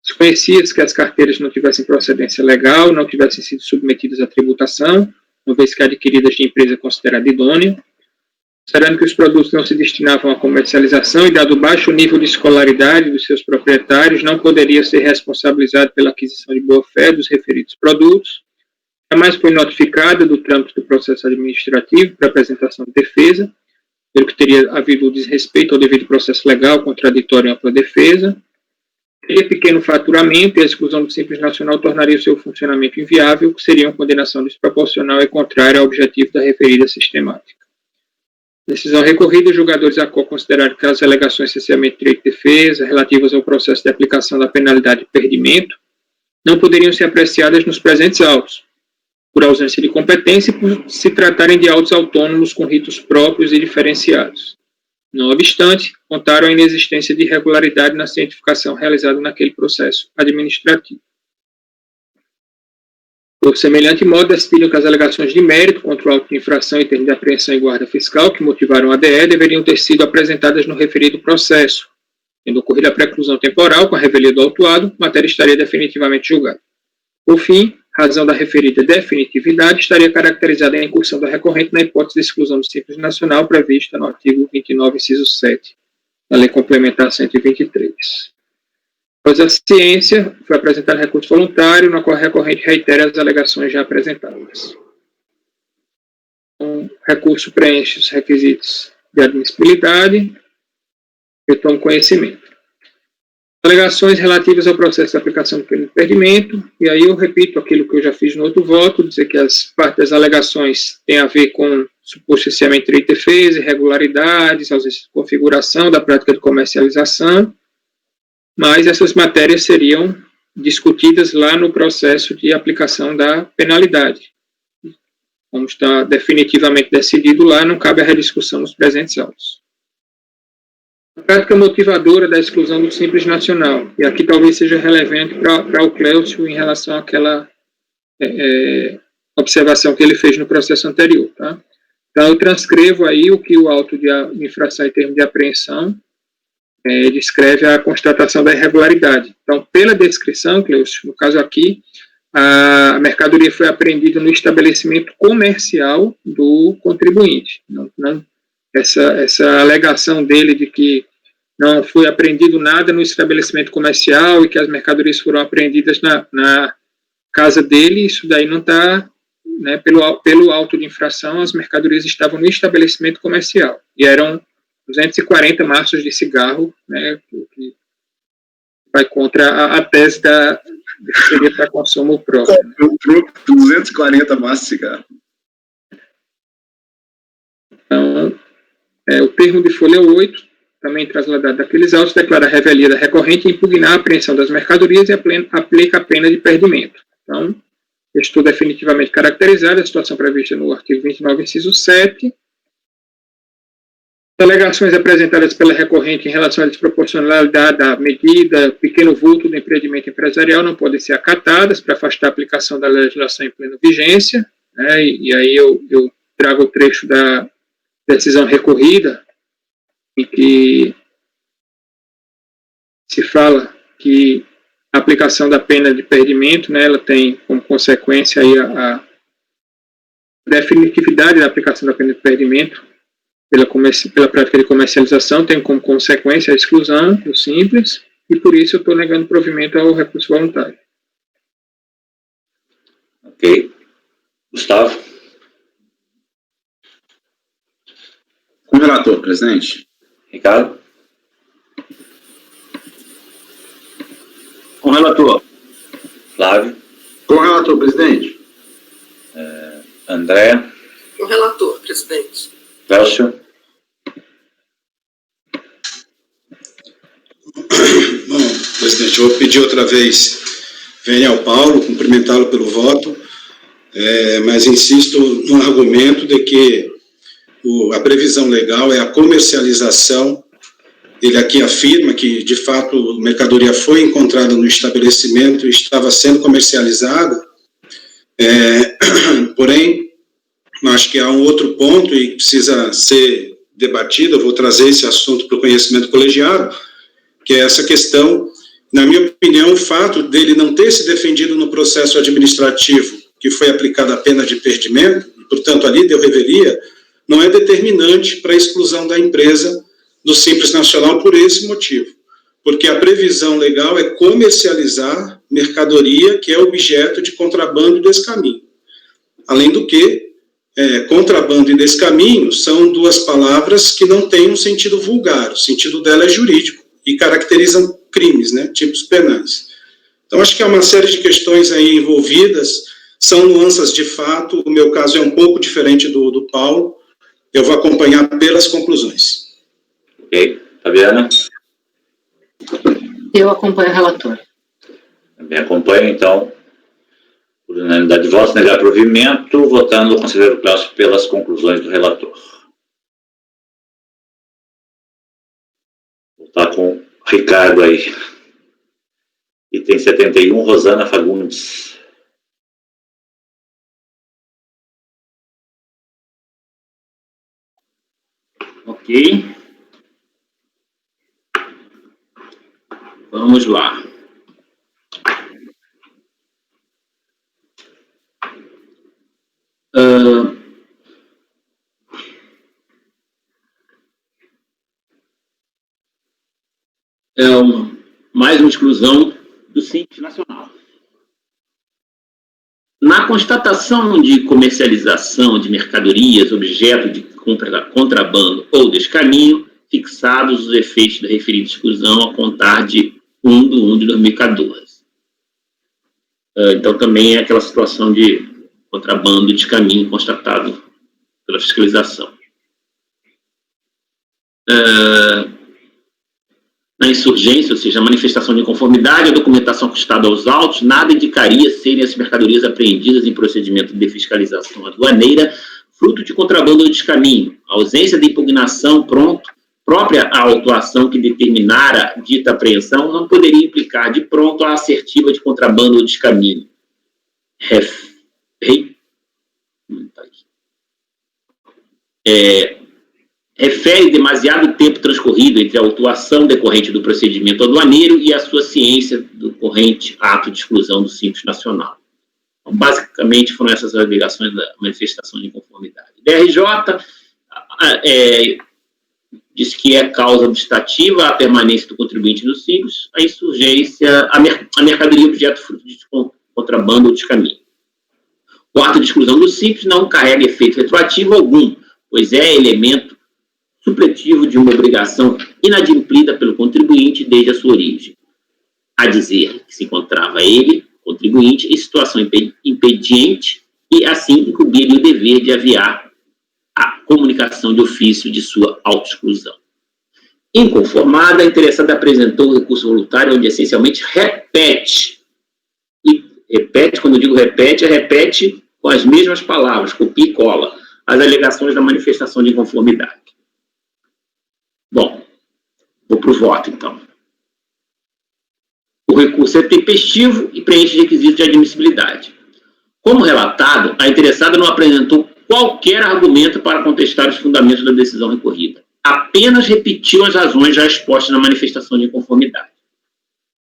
Desconhecia-se que as carteiras não tivessem procedência legal, não tivessem sido submetidas à tributação, uma vez que adquiridas de empresa considerada idônea. Considerando que os produtos não se destinavam à comercialização e dado o baixo nível de escolaridade dos seus proprietários, não poderia ser responsabilizado pela aquisição de boa-fé dos referidos produtos. Jamais foi notificada do trâmite do processo administrativo para apresentação de defesa, pelo que teria havido desrespeito ao devido processo legal, contraditório em ampla defesa. Teria pequeno faturamento e a exclusão do Simples Nacional tornaria o seu funcionamento inviável, o que seria uma condenação desproporcional e contrária ao objetivo da referida sistemática. Decisão recorrida, os julgadores da COR consideraram que as alegações essencialmente de direito de defesa, relativas ao processo de aplicação da penalidade de perdimento, não poderiam ser apreciadas nos presentes autos, por ausência de competência e por se tratarem de autos autônomos com ritos próprios e diferenciados. Não obstante, contaram a inexistência de irregularidade na cientificação realizada naquele processo administrativo. Por semelhante modo, decidiram que as alegações de mérito contra o auto de infração em termos de apreensão e guarda fiscal que motivaram a ADE deveriam ter sido apresentadas no referido processo. Tendo ocorrido a preclusão temporal com a revelia do autuado, a matéria estaria definitivamente julgada. Por fim, razão da referida definitividade estaria caracterizada em incursão da recorrente na hipótese de exclusão do Simples Nacional prevista no artigo 29, inciso 7, da Lei Complementar 123. Após a ciência, foi apresentado recurso voluntário, na qual a recorrente reitera as alegações já apresentadas. O recurso preenche os requisitos de admissibilidade. Eu tomo conhecimento. Alegações relativas ao processo de aplicação do crime de perdimento, e aí eu repito aquilo que eu já fiz no outro voto, dizer que as partes das alegações têm a ver com suposto cerceamento de direito de defesa, irregularidades, ausência de configuração da prática de comercialização, mas essas matérias seriam discutidas lá no processo de aplicação da penalidade. como está definitivamente decidido lá, não cabe a rediscussão nos presentes autos. A prática motivadora da exclusão do Simples Nacional, e aqui talvez seja relevante para o Cléucio em relação àquela observação que ele fez no processo anterior. Tá? Então, eu transcrevo aí o que o auto de infração em termos de apreensão descreve a constatação da irregularidade. Então, pela descrição, Cléucio, no caso aqui, a mercadoria foi apreendida no estabelecimento comercial do contribuinte. Essa alegação dele de que não foi apreendido nada no estabelecimento comercial e que as mercadorias foram apreendidas na casa dele, isso daí não está, né, pelo auto de infração, as mercadorias estavam no estabelecimento comercial, e eram 240 maços de cigarro, né, que vai contra a tese que seria para consumo próprio. 240 maços de cigarro. Então, o termo de folha 8, também trasladado daqueles autos, declara a revelia da recorrente e impugnar a apreensão das mercadorias e aplica a pena de perdimento. Então, estou definitivamente caracterizada a situação prevista no artigo 29, inciso 7. Alegações apresentadas pela recorrente em relação à desproporcionalidade da medida, pequeno vulto do empreendimento empresarial não podem ser acatadas para afastar a aplicação da legislação em plena vigência, né, e aí eu trago o trecho da decisão recorrida, em que se fala que a aplicação da pena de perdimento, né, ela tem como consequência aí a definitividade da aplicação da pena de perdimento pela prática de comercialização, tem como consequência a exclusão do Simples, e por isso eu estou negando provimento ao recurso voluntário. Ok. Gustavo? Com o relator, presidente. Ricardo? Com o relator. Flávio? Com o relator, presidente. André? Com o relator, presidente. Cléucio? Bom, presidente, eu vou pedir outra vez, venha ao Paulo, cumprimentá-lo pelo voto, mas insisto no argumento de que a previsão legal é a comercialização. Ele aqui afirma que, de fato, a mercadoria foi encontrada no estabelecimento e estava sendo comercializada, porém, acho que há um outro ponto e precisa ser debatido, eu vou trazer esse assunto para o conhecimento colegiado, que é essa questão, na minha opinião, o fato dele não ter se defendido no processo administrativo, que foi aplicada a pena de perdimento, e, portanto, ali deu revelia, não é determinante para a exclusão da empresa do Simples Nacional por esse motivo, porque a previsão legal é comercializar mercadoria que é objeto de contrabando e descaminho. Além do que, contrabando e descaminho são duas palavras que não têm um sentido vulgar, o sentido dela é jurídico e caracterizam crimes, né, tipos penais. Então, acho que há uma série de questões aí envolvidas, são nuances de fato, o meu caso é um pouco diferente do Paulo, eu vou acompanhar pelas conclusões. Ok. Fabiana? Eu acompanho o relator. Também acompanho, então, por unanimidade de votos, negar provimento, votando o conselheiro Cláudio pelas conclusões do relator. Vou estar com o Ricardo aí. Item 71, Rosana Fagundes. Ok. Vamos lá. Mais uma exclusão do Simples Nacional. Na constatação de comercialização de mercadorias, objeto de contrabando ou descaminho, fixados os efeitos da referida exclusão a contar de 1/1/2014. Então, também é aquela situação de contrabando e descaminho constatado pela fiscalização. na insurgência, ou seja, a manifestação de inconformidade, a documentação custada aos autos, nada indicaria serem as mercadorias apreendidas em procedimento de fiscalização aduaneira fruto de contrabando ou descaminho. A ausência de impugnação própria à autuação que determinara dita apreensão não poderia implicar de pronto a assertiva de contrabando ou descaminho. Refere demasiado tempo transcorrido entre a autuação decorrente do procedimento aduaneiro e a sua ciência do corrente ato de exclusão do Simples Nacional. Então, basicamente, foram essas alegações da manifestação de inconformidade. DRJ diz que é causa obstativa à permanência do contribuinte no Simples, a insurgência, a mercadoria objeto fruto de contrabando ou descaminho. O ato de exclusão do Simples não carrega efeito retroativo algum, pois é elemento supletivo de uma obrigação inadimplida pelo contribuinte desde a sua origem. A dizer que se encontrava ele, contribuinte, em situação impediente e, assim, incumbiria o dever de aviar a comunicação de ofício de sua autoexclusão. Inconformada, a interessada apresentou o recurso voluntário, onde essencialmente repete. E repete, quando eu digo repete, repete com as mesmas palavras, copia e cola, as alegações da manifestação de inconformidade. Bom, vou para o voto, então. O recurso é tempestivo e preenche requisitos de admissibilidade. Como relatado, a interessada não apresentou qualquer argumento para contestar os fundamentos da decisão recorrida. Apenas repetiu as razões já expostas na manifestação de inconformidade.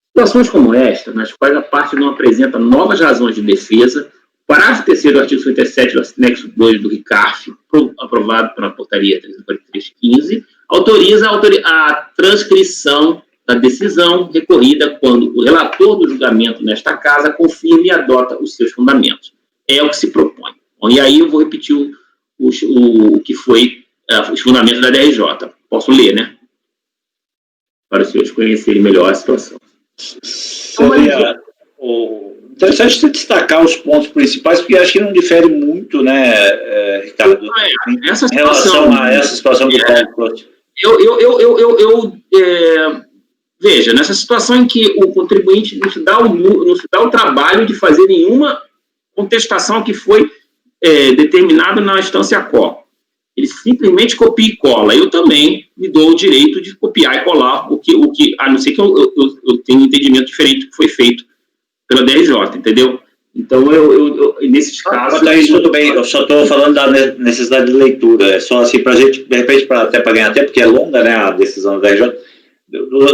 Situações como esta, nas quais a parte não apresenta novas razões de defesa, o parágrafo 3º do artigo 57 do anexo 2 do RICARF, aprovado pela portaria 343/15, autoriza a transcrição da decisão recorrida quando o relator do julgamento nesta casa confirma e adota os seus fundamentos. É o que se propõe. Bom, e aí eu vou repetir o que foi os fundamentos da DRJ. Posso ler, né? Para os senhores conhecerem melhor a situação. Seria interessante você destacar os pontos principais, porque acho que não difere muito, né, Ricardo, em relação a essa situação que veja, nessa situação em que o contribuinte não se dá o trabalho de fazer nenhuma contestação que foi determinado na instância COR. Ele simplesmente copia e cola. Eu também me dou o direito de copiar e colar o que a não ser que eu tenha um entendimento diferente do que foi feito pela DRJ, entendeu? Então, nesses casos... Isso tudo bem, eu só estou falando da necessidade de leitura, é só assim, para a gente, de repente, até para ganhar tempo, porque é longa, né, a decisão da DRJ,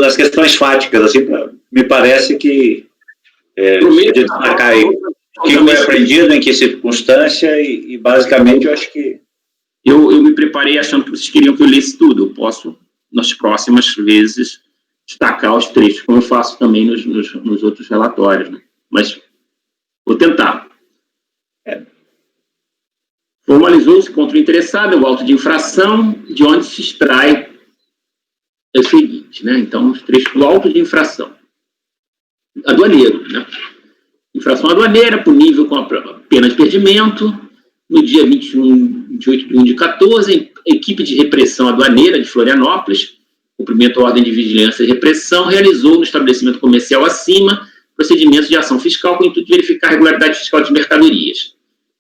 das questões fáticas, assim, me parece que podia destacar aí o que foi aprendido, em que circunstância, e basicamente eu acho que... Eu me preparei achando que vocês queriam que eu lesse tudo. Eu posso, nas próximas vezes, destacar os trechos, como eu faço também nos outros relatórios, né? Mas vou tentar. Formalizou-se contra o interessado o auto de infração, de onde se extrai o seguinte, né? Então, os trechos do auto de infração. Aduaneiro, né? Infração aduaneira, punível com a pena de perdimento. No dia 28 de 1 de 14, a equipe de repressão aduaneira de Florianópolis, cumprimento à ordem de vigilância e repressão, realizou no estabelecimento comercial acima procedimentos de ação fiscal com o intuito de verificar a regularidade fiscal de mercadorias.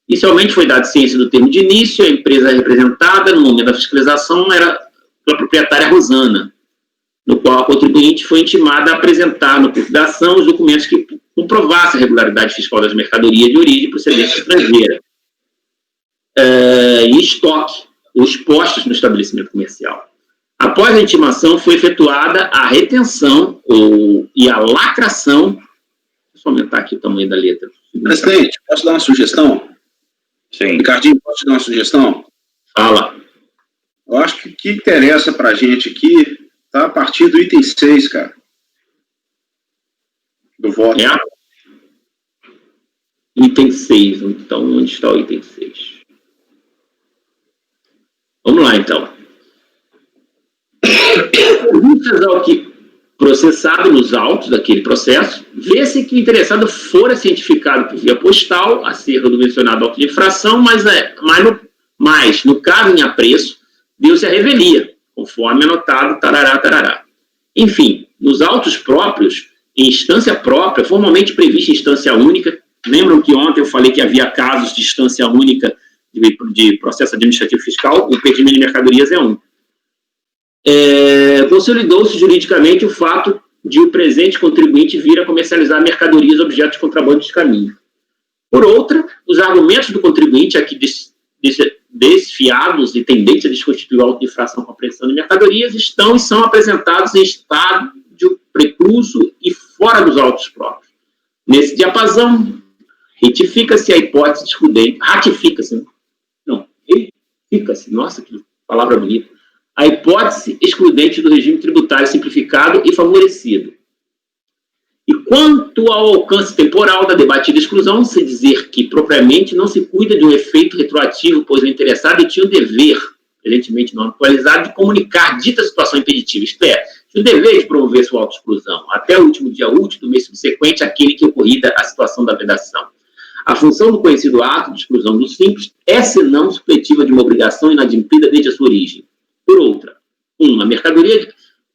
Inicialmente foi dado ciência do termo de início, a empresa representada no momento da fiscalização era a proprietária Rosana, no qual a contribuinte foi intimada a apresentar no curso da ação os documentos que comprovassem a regularidade fiscal das mercadorias de origem e procedência estrangeira. Em estoque, ou expostos no estabelecimento comercial. Após a intimação, foi efetuada a retenção e a lacração. Deixa eu aumentar aqui o tamanho da letra. Presidente, posso dar uma sugestão? Sim. Ricardinho, posso te dar uma sugestão? Fala. Eu acho que o que interessa para a gente aqui está a partir do item 6, cara. Do voto. Item 6, então, onde está o item 6? Vamos lá, então. O que processado nos autos daquele processo, vê-se que o interessado fora cientificado por via postal acerca do mencionado auto de infração, mas no caso em apreço, deu-se a revelia, conforme anotado, tarará, tarará. Enfim, nos autos próprios, em instância própria, formalmente prevista em instância única, lembram que ontem eu falei que havia casos de instância única de processo administrativo fiscal, o impedimento de mercadorias é um. Consolidou-se juridicamente o fato de o presente contribuinte vir a comercializar mercadorias objeto de contrabando de caminho. Por outra, os argumentos do contribuinte aqui desfiados e tendentes a desconstituir o auto de infração com apreensão de mercadorias estão e são apresentados em estado de precluso e fora dos autos próprios. Nesse diapasão, retifica-se a hipótese excludente, retifica-se, nossa, que palavra bonita, a hipótese excludente do regime tributário simplificado e favorecido. E quanto ao alcance temporal da debatida exclusão, se dizer que, propriamente, não se cuida de um efeito retroativo, pois o interessado tinha o dever, evidentemente não atualizado, de comunicar dita situação impeditiva, isto é, tinha o dever de promover sua autoexclusão, até o último dia útil do mês subsequente àquele que ocorrida a situação da vedação. A função do conhecido ato de exclusão do simples é, senão, supletiva de uma obrigação inadimplida desde a sua origem. Por outra,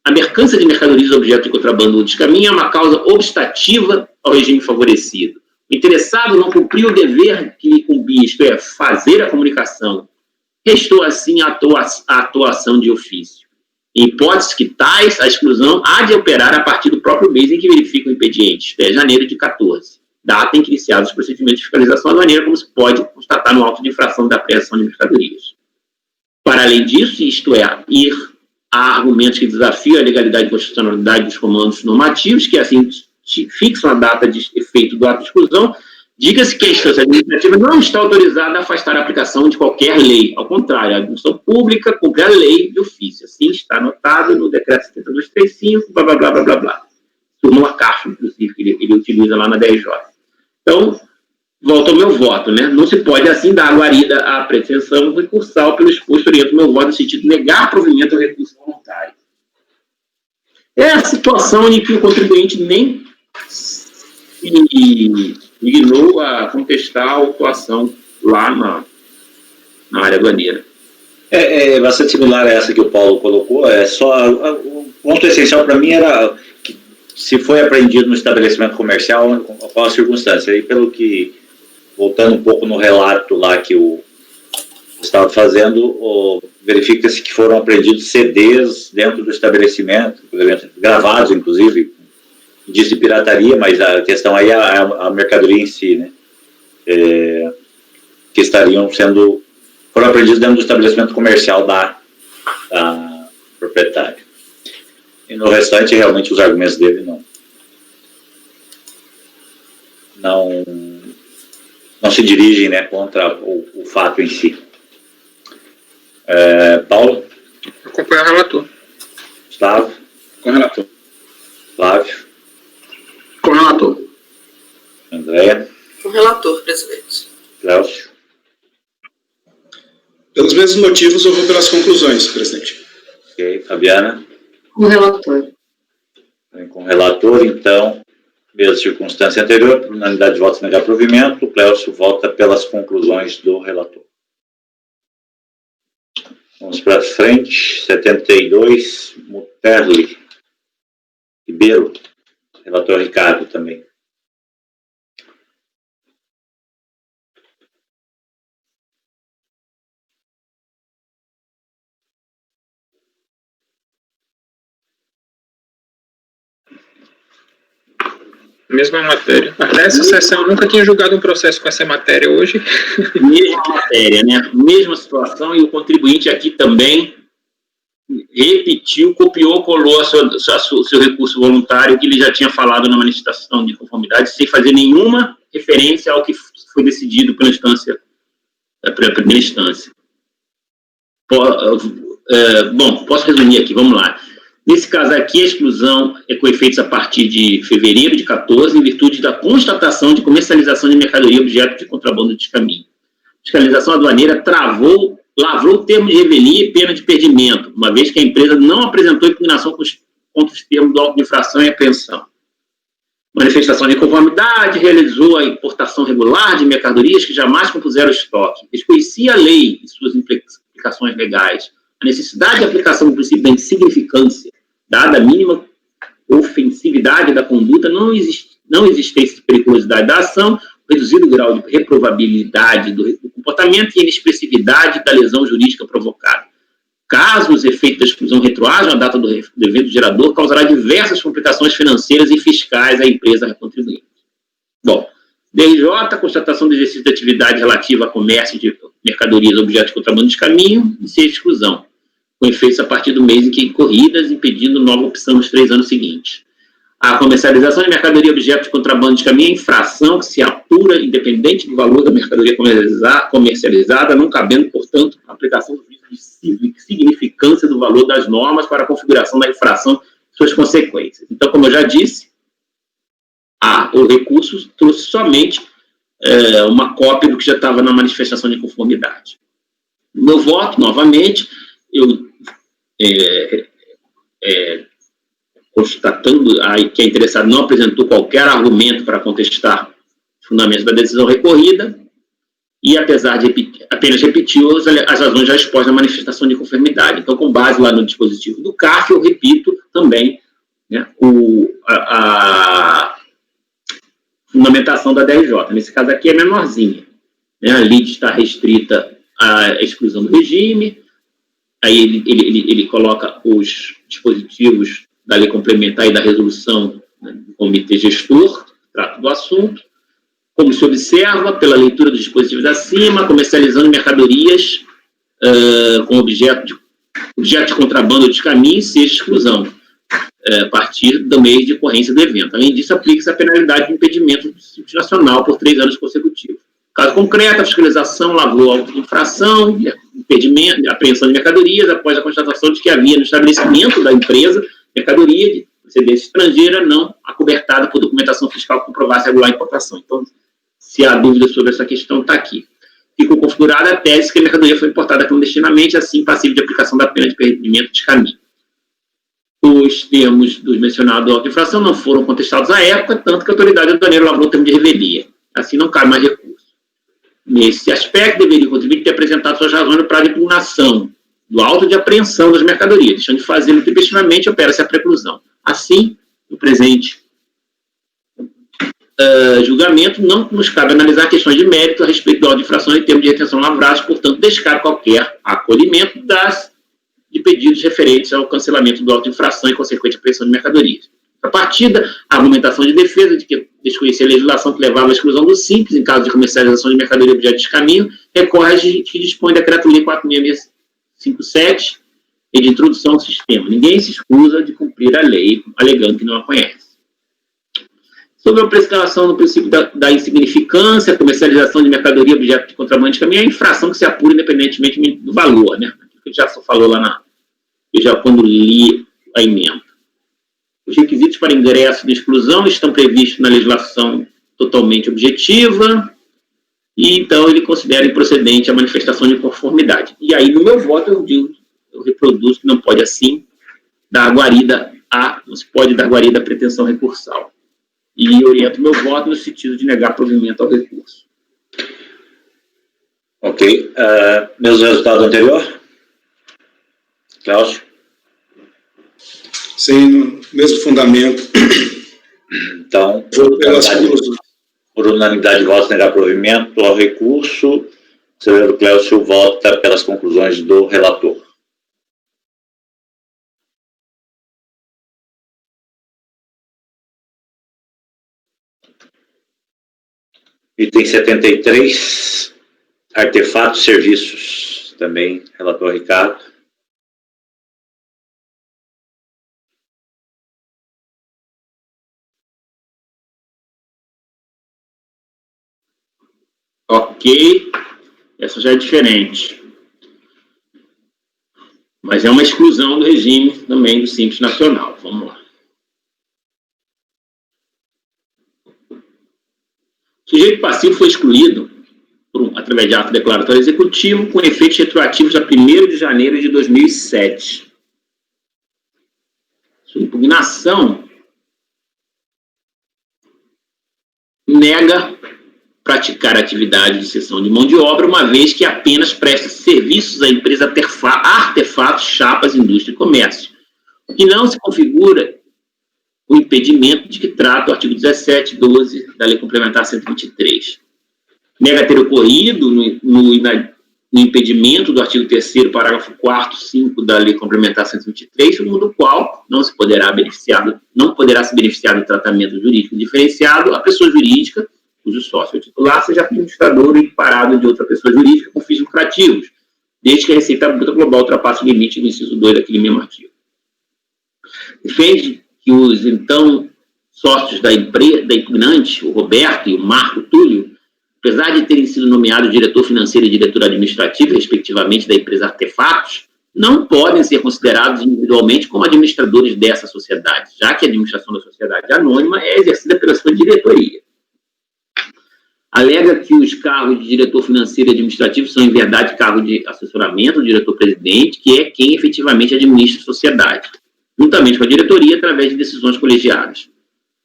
a mercância de mercadorias objeto de contrabando ou descaminho é uma causa obstativa ao regime favorecido. O interessado não cumpriu o dever que lhe incumbia, isto é, fazer a comunicação. Restou, assim, a atuação de ofício. Em hipótese que tais, a exclusão há de operar a partir do próprio mês em que verifica o impediente, isto é, janeiro de 14, data em que iniciados os procedimentos de fiscalização, da maneira como se pode constatar no auto de infração da apreensão de mercadorias. Para além disso, isto é, há argumentos que desafiam a legalidade e constitucionalidade dos comandos normativos, que assim fixam a data de efeito do ato de exclusão, diga-se que a instância administrativa não está autorizada a afastar a aplicação de qualquer lei. Ao contrário, a administração pública cumpre a lei de ofício. Assim está anotado no decreto 7235, blá, blá, blá, blá, blá, blá. Súmula CAF, inclusive, que ele utiliza lá na DRJ. Então, volta ao meu voto, né? Não se pode, assim, dar guarida à pretensão recursal pelo exposto orienta o meu voto no sentido de negar provimento ao recurso voluntário. É a situação em que o contribuinte nem se dignou a contestar a autuação lá na área aduaneira. É bastante similar a essa que o Paulo colocou. O ponto essencial para mim era que se foi apreendido no estabelecimento comercial, qual a circunstância. E pelo que, voltando um pouco no relato lá que o estava fazendo, verifica-se que foram apreendidos CDs dentro do estabelecimento, gravados, inclusive, diz de pirataria, mas a questão aí é a mercadoria em si, né? Que foram apreendidos dentro do estabelecimento comercial da proprietária. E no restante, realmente, os argumentos dele não se dirigem, né, contra o fato em si. Paulo? Acompanho o relator. Gustavo? Com o relator. Flávio? Com o relator. Andréa? Com o relator, presidente. Cláudio? Pelos mesmos motivos, eu vou pelas conclusões, presidente. Ok. Fabiana? Com o relator. Com o relator, então, mesma circunstância anterior, por unanimidade de votos negar provimento, o Clécio vota pelas conclusões do relator. Vamos para frente. 72, Muterli. Ribeiro. Relator Ricardo também. Mesma matéria. Até essa sessão eu nunca tinha julgado um processo com essa matéria hoje. Mesma matéria, né? Mesma situação, e o contribuinte aqui também repetiu, copiou, colou seu recurso voluntário que ele já tinha falado na manifestação de conformidade, sem fazer nenhuma referência ao que foi decidido pela primeira instância. Bom, posso resumir aqui, vamos lá. Nesse caso aqui, a exclusão é com efeitos a partir de fevereiro de 14, em virtude da constatação de comercialização de mercadoria objeto de contrabando de descaminho. A fiscalização aduaneira lavrou o termo de revelia e pena de perdimento, uma vez que a empresa não apresentou impugnação contra os termos do auto de infração e apreensão. Manifestação de conformidade, realizou a importação regular de mercadorias que jamais compuseram estoque, desconhecia a lei e suas implicações legais, a necessidade de aplicação do princípio da insignificância, dada a mínima gravidade da conduta, não existência de periculosidade da ação, reduzido grau de reprovabilidade do comportamento e inexpressividade da lesão jurídica provocada. Caso os efeitos da exclusão retroajam à data do evento gerador, causará diversas complicações financeiras e fiscais à empresa contribuinte. Bom, DRJ, constatação do exercício de atividade relativa a comércio de mercadorias, objetos de contrabando de caminho, e sem exclusão, com efeitos a partir do mês em que corridas, impedindo nova opção nos 3 anos seguintes. A comercialização de mercadoria objeto de contrabando de caminho é infração que se apura independente do valor da mercadoria comercializada, não cabendo, portanto, a aplicação do juízo de significância do valor das normas para a configuração da infração e suas consequências. Então, como eu já disse, o recurso trouxe somente uma cópia do que já estava na manifestação de conformidade. No meu voto, novamente, eu constatando que a interessada não apresentou qualquer argumento para contestar os fundamentos da decisão recorrida, e apesar de apenas repetiu as razões já expostas na manifestação de conformidade. Então, com base lá no dispositivo do CARF, eu repito também, né, a fundamentação da DRJ. Nesse caso aqui é menorzinha, né, a lide está restrita à exclusão do regime, aí ele coloca os dispositivos da lei complementar e da resolução, né, do comitê gestor, que trata do assunto. Como se observa, pela leitura dos dispositivos acima, comercializando mercadorias com objeto de contrabando de caminho, seja exclusão, a partir do mês de ocorrência do evento. Além disso, aplica-se a penalidade de impedimento do Simples Nacional por 3 anos consecutivos. Caso concreto, a fiscalização lavrou auto de infração, impedimento, apreensão de mercadorias, após a constatação de que havia no estabelecimento da empresa mercadoria de procedência estrangeira não acobertada por documentação fiscal que comprovasse regular a importação. Então, se há dúvida sobre essa questão, está aqui. Ficou configurada a tese que a mercadoria foi importada clandestinamente, assim passível de aplicação da pena de impedimento de caminho. Os termos dos mencionados auto de infração não foram contestados à época, tanto que a autoridade aduaneira lavrou o termo de revelia. Assim, não cabe mais recurso. Nesse aspecto, deveria contribuir ter apresentado suas razões no prazo de impugnação do auto de apreensão das mercadorias, deixando de fazê-lo tempestivamente, opera-se a preclusão. Assim, no presente julgamento, não nos cabe analisar questões de mérito a respeito do auto de infração em termos de retenção lavrados, portanto, descaro qualquer acolhimento de pedidos referentes ao cancelamento do auto de infração e consequente apreensão de mercadorias. A partir da argumentação de defesa de que desconhecia a legislação que levava à exclusão do simples em caso de comercialização de mercadoria objeto de caminho, recorre a que dispõe da Decreto-Lei 4657 e de introdução ao sistema. Ninguém se escusa de cumprir a lei, alegando que não a conhece. Sobre a prescrição do princípio da insignificância, a comercialização de mercadoria objeto de contrabando de caminho é a infração que se apura independentemente do valor, né? Que já só falou lá quando li a emenda. Os requisitos para ingresso de exclusão estão previstos na legislação totalmente objetiva, e então ele considera improcedente a manifestação de conformidade. E aí, no meu voto, eu reproduzo que não pode assim dar guarida não se pode dar guarida à pretensão recursal. E oriento meu voto no sentido de negar provimento ao recurso. Ok. Mesmo resultado anterior? Cláudio? Sim, mesmo fundamento. Então, por unanimidade de votos, negar provimento ao recurso. O senhor Cléucio vota pelas conclusões do relator. Item 73, artefatos e serviços. Também, relator Ricardo. Ok, essa já é diferente. Mas é uma exclusão do regime também do Simples Nacional. Vamos lá. O sujeito passivo foi excluído através de ato declaratório executivo com efeitos retroativos a 1º de janeiro de 2007. Sua impugnação nega praticar atividade de cessão de mão de obra, uma vez que apenas presta serviços à empresa Artefatos, Chapas, Indústria e Comércio, o que não se configura o impedimento de que trata o artigo 17, 12 da Lei Complementar 123. Nega ter ocorrido no impedimento do artigo 3º, parágrafo 4º, 5 da Lei Complementar 123, segundo o qual não poderá se beneficiar do tratamento jurídico diferenciado a pessoa jurídica cujo sócio titular seja administrador ou equiparado de outra pessoa jurídica com fins lucrativos, desde que a receita bruta global ultrapasse o limite do inciso 2 daquele mesmo artigo. Defende que os, então, sócios da impugnante, o Roberto e o Marco Túlio, apesar de terem sido nomeados diretor financeiro e diretor administrativo, respectivamente, da empresa Artefatos, não podem ser considerados individualmente como administradores dessa sociedade, já que a administração da sociedade anônima é exercida pela sua diretoria. Alega que os cargos de diretor financeiro e administrativo são, em verdade, cargos de assessoramento do diretor-presidente, que é quem efetivamente administra a sociedade, juntamente com a diretoria, através de decisões colegiadas.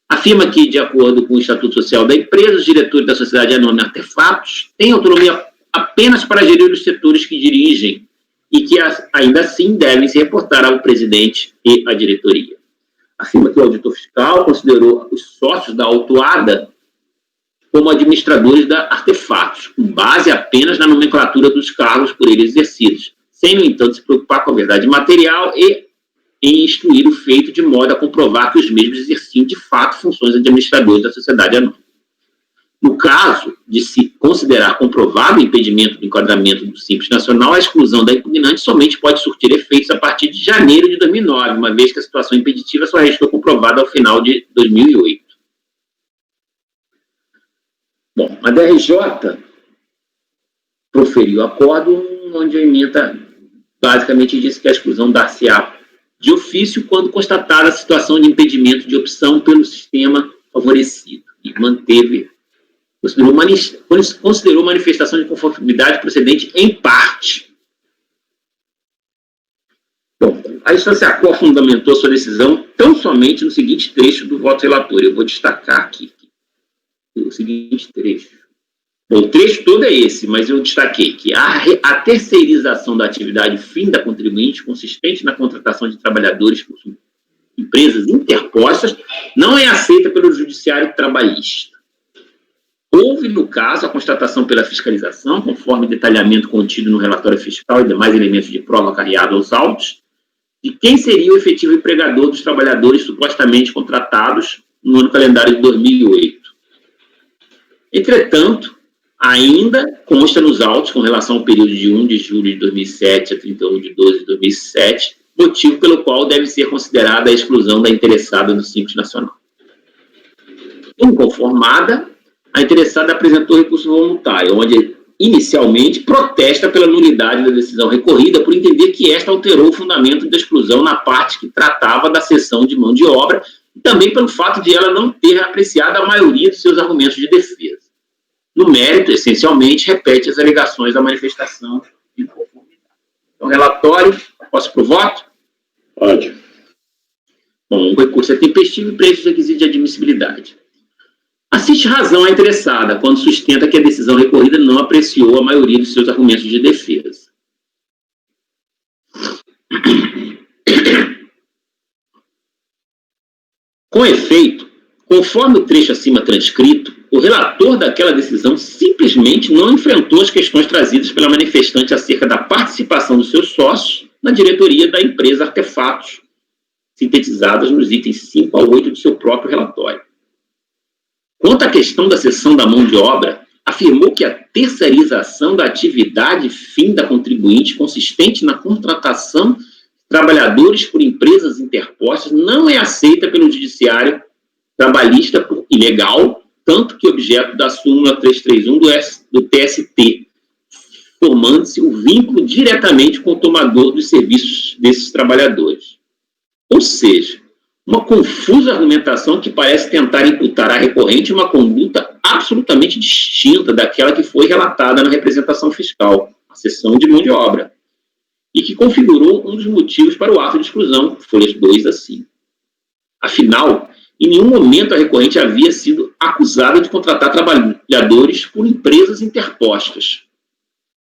Afirma que, de acordo com o Estatuto Social da empresa, os diretores da sociedade anônima Artefatos têm autonomia apenas para gerir os setores que dirigem e que, ainda assim, devem se reportar ao presidente e à diretoria. Afirma que o auditor fiscal considerou os sócios da autuada como administradores da Artefatos, com base apenas na nomenclatura dos cargos por eles exercidos, sem, no entanto, se preocupar com a verdade material e em instruir o feito de modo a comprovar que os mesmos exerciam, de fato, funções de administradores da sociedade anônima. No caso de se considerar comprovado o impedimento do enquadramento do Simples Nacional, a exclusão da impugnante somente pode surtir efeitos a partir de janeiro de 2009, uma vez que a situação impeditiva só restou comprovada ao final de 2008. Bom, a DRJ proferiu acordo onde a emenda basicamente disse que a exclusão dar-se-á de ofício quando constatada a situação de impedimento de opção pelo sistema favorecido e considerou manifestação de conformidade procedente em parte. Bom, a instância ACOR fundamentou sua decisão tão somente no seguinte trecho do voto relator. Eu vou destacar aqui o seguinte trecho. Bom, o trecho todo é esse, mas eu destaquei que a terceirização da atividade fim da contribuinte, consistente na contratação de trabalhadores por empresas interpostas, não é aceita pelo judiciário trabalhista. Houve, no caso, a constatação pela fiscalização, conforme detalhamento contido no relatório fiscal e demais elementos de prova carreados aos autos, de quem seria o efetivo empregador dos trabalhadores supostamente contratados no ano calendário de 2008. Entretanto, ainda consta nos autos com relação ao período de 1 de julho de 2007 a 31 de 12 de 2007, motivo pelo qual deve ser considerada a exclusão da interessada no Simples Nacional. Inconformada, a interessada apresentou recurso voluntário, onde inicialmente protesta pela nulidade da decisão recorrida por entender que esta alterou o fundamento da exclusão na parte que tratava da cessão de mão de obra e também pelo fato de ela não ter apreciado a maioria dos seus argumentos de defesa. No mérito, essencialmente, repete as alegações da manifestação de inconformidade. Então, relatório, posso para o voto? Pode. Bom, o recurso é tempestivo e preenche os requisitos de admissibilidade. Assiste razão à interessada quando sustenta que a decisão recorrida não apreciou a maioria dos seus argumentos de defesa. Com efeito, conforme o trecho acima transcrito, o relator daquela decisão simplesmente não enfrentou as questões trazidas pela manifestante acerca da participação dos seus sócios na diretoria da empresa Artefatos, sintetizadas nos itens 5 a 8 do seu próprio relatório. Quanto à questão da cessão da mão de obra, afirmou que a terceirização da atividade fim da contribuinte consistente na contratação de trabalhadores por empresas interpostas não é aceita pelo judiciário trabalhista por ilegal, tanto que objeto da súmula 331 do TST, formando-se o vínculo diretamente com o tomador dos serviços desses trabalhadores. Ou seja, uma confusa argumentação que parece tentar imputar à recorrente uma conduta absolutamente distinta daquela que foi relatada na representação fiscal, a cessão de mão de obra, e que configurou um dos motivos para o ato de exclusão, folhas 2 a 5. Afinal, em nenhum momento a recorrente havia sido acusada de contratar trabalhadores por empresas interpostas.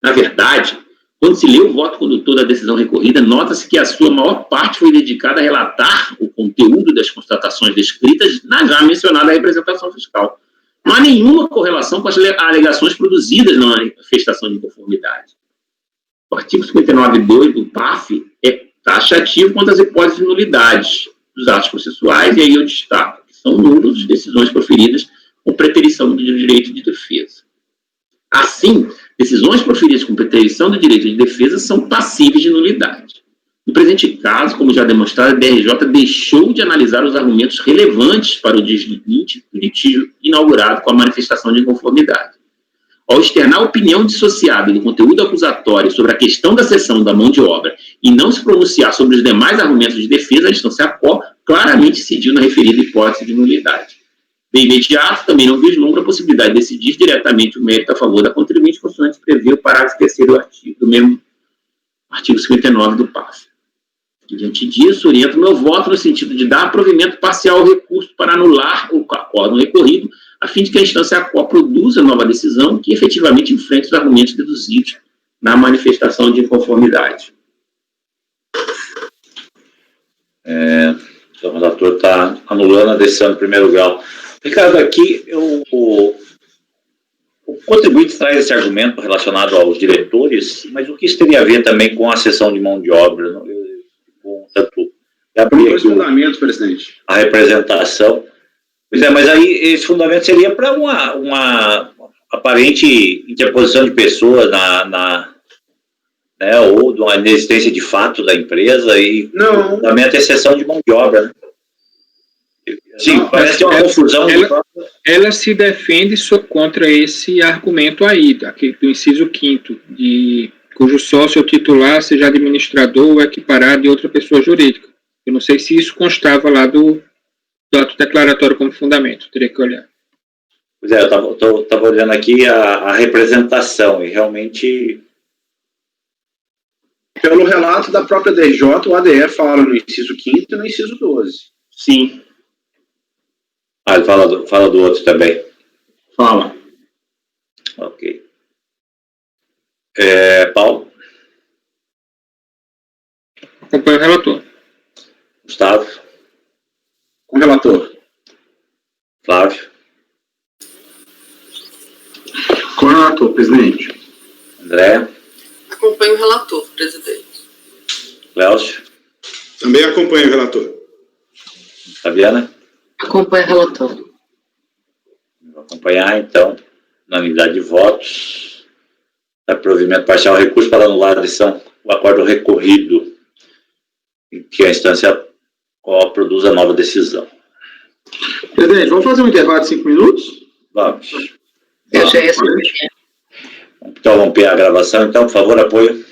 Na verdade, quando se lê o voto condutor da decisão recorrida, nota-se que a sua maior parte foi dedicada a relatar o conteúdo das constatações descritas na já mencionada representação fiscal. Não há nenhuma correlação com as alegações produzidas na manifestação de inconformidade. O artigo 59.2 do PAF é taxativo quanto às hipóteses de nulidades dos atos processuais, e aí eu destaco que são nulos as decisões proferidas com preterição do direito de defesa. Assim, decisões proferidas com preterição do direito de defesa são passíveis de nulidade. No presente caso, como já demonstrado, a DRJ deixou de analisar os argumentos relevantes para o deslimite do litígio inaugurado com a manifestação de inconformidade. Ao externar a opinião dissociada do conteúdo acusatório sobre a questão da cessão da mão de obra e não se pronunciar sobre os demais argumentos de defesa, a instância ACO claramente decidiu na referida hipótese de nulidade. De imediato, também não vislumbra a possibilidade de decidir diretamente o mérito a favor da contribuinte, consoante prevê o parágrafo 3º do artigo, do mesmo artigo 59 do PAF. Diante disso, oriento meu voto no sentido de dar provimento parcial ao recurso para anular o acórdão recorrido, a fim de que a instância ACO produza nova decisão que efetivamente enfrente os argumentos deduzidos na manifestação de inconformidade. O relator está anulando a decisão de primeiro grau. Ricardo, aqui o contribuinte traz esse argumento relacionado aos diretores, mas o que isso teria a ver também com a cessão de mão de obra? Com tanto dois fundamentos, presidente. A representação. Pois é, mas aí esse fundamento seria para uma aparente interposição de pessoas né, ou de uma inexistência de fato da empresa e não. O fundamento é cessão de mão de obra, né? Sim, não, parece ter uma confusão. Ela se defende contra esse argumento aí, do inciso 5º, cujo sócio ou titular seja administrador ou equiparado de outra pessoa jurídica. Eu não sei se isso constava lá do ato declaratório como fundamento, teria que olhar. Pois é, eu estava olhando aqui a representação, e realmente... Pelo relato da própria DJ, o ADE fala no inciso 5º e no inciso 12. Sim. Ah, ele fala do outro também. Fala. Ok. Paulo? Acompanho o relator. Gustavo? Com o relator. Flávio? Com o relator, presidente. André? Acompanho o relator, presidente. Cléucio? Também acompanho o relator. Fabiana? Acompanho o relator. Vou acompanhar, então, unanimidade de votos. Para provimento parcial, recurso para anular a decisão, o acordo recorrido, em que a instância produza a nova decisão. Presidente, vamos fazer um intervalo de 5 minutos? Vamos. Eu já ia Então, vamos pegar a gravação. Então, por favor, apoio.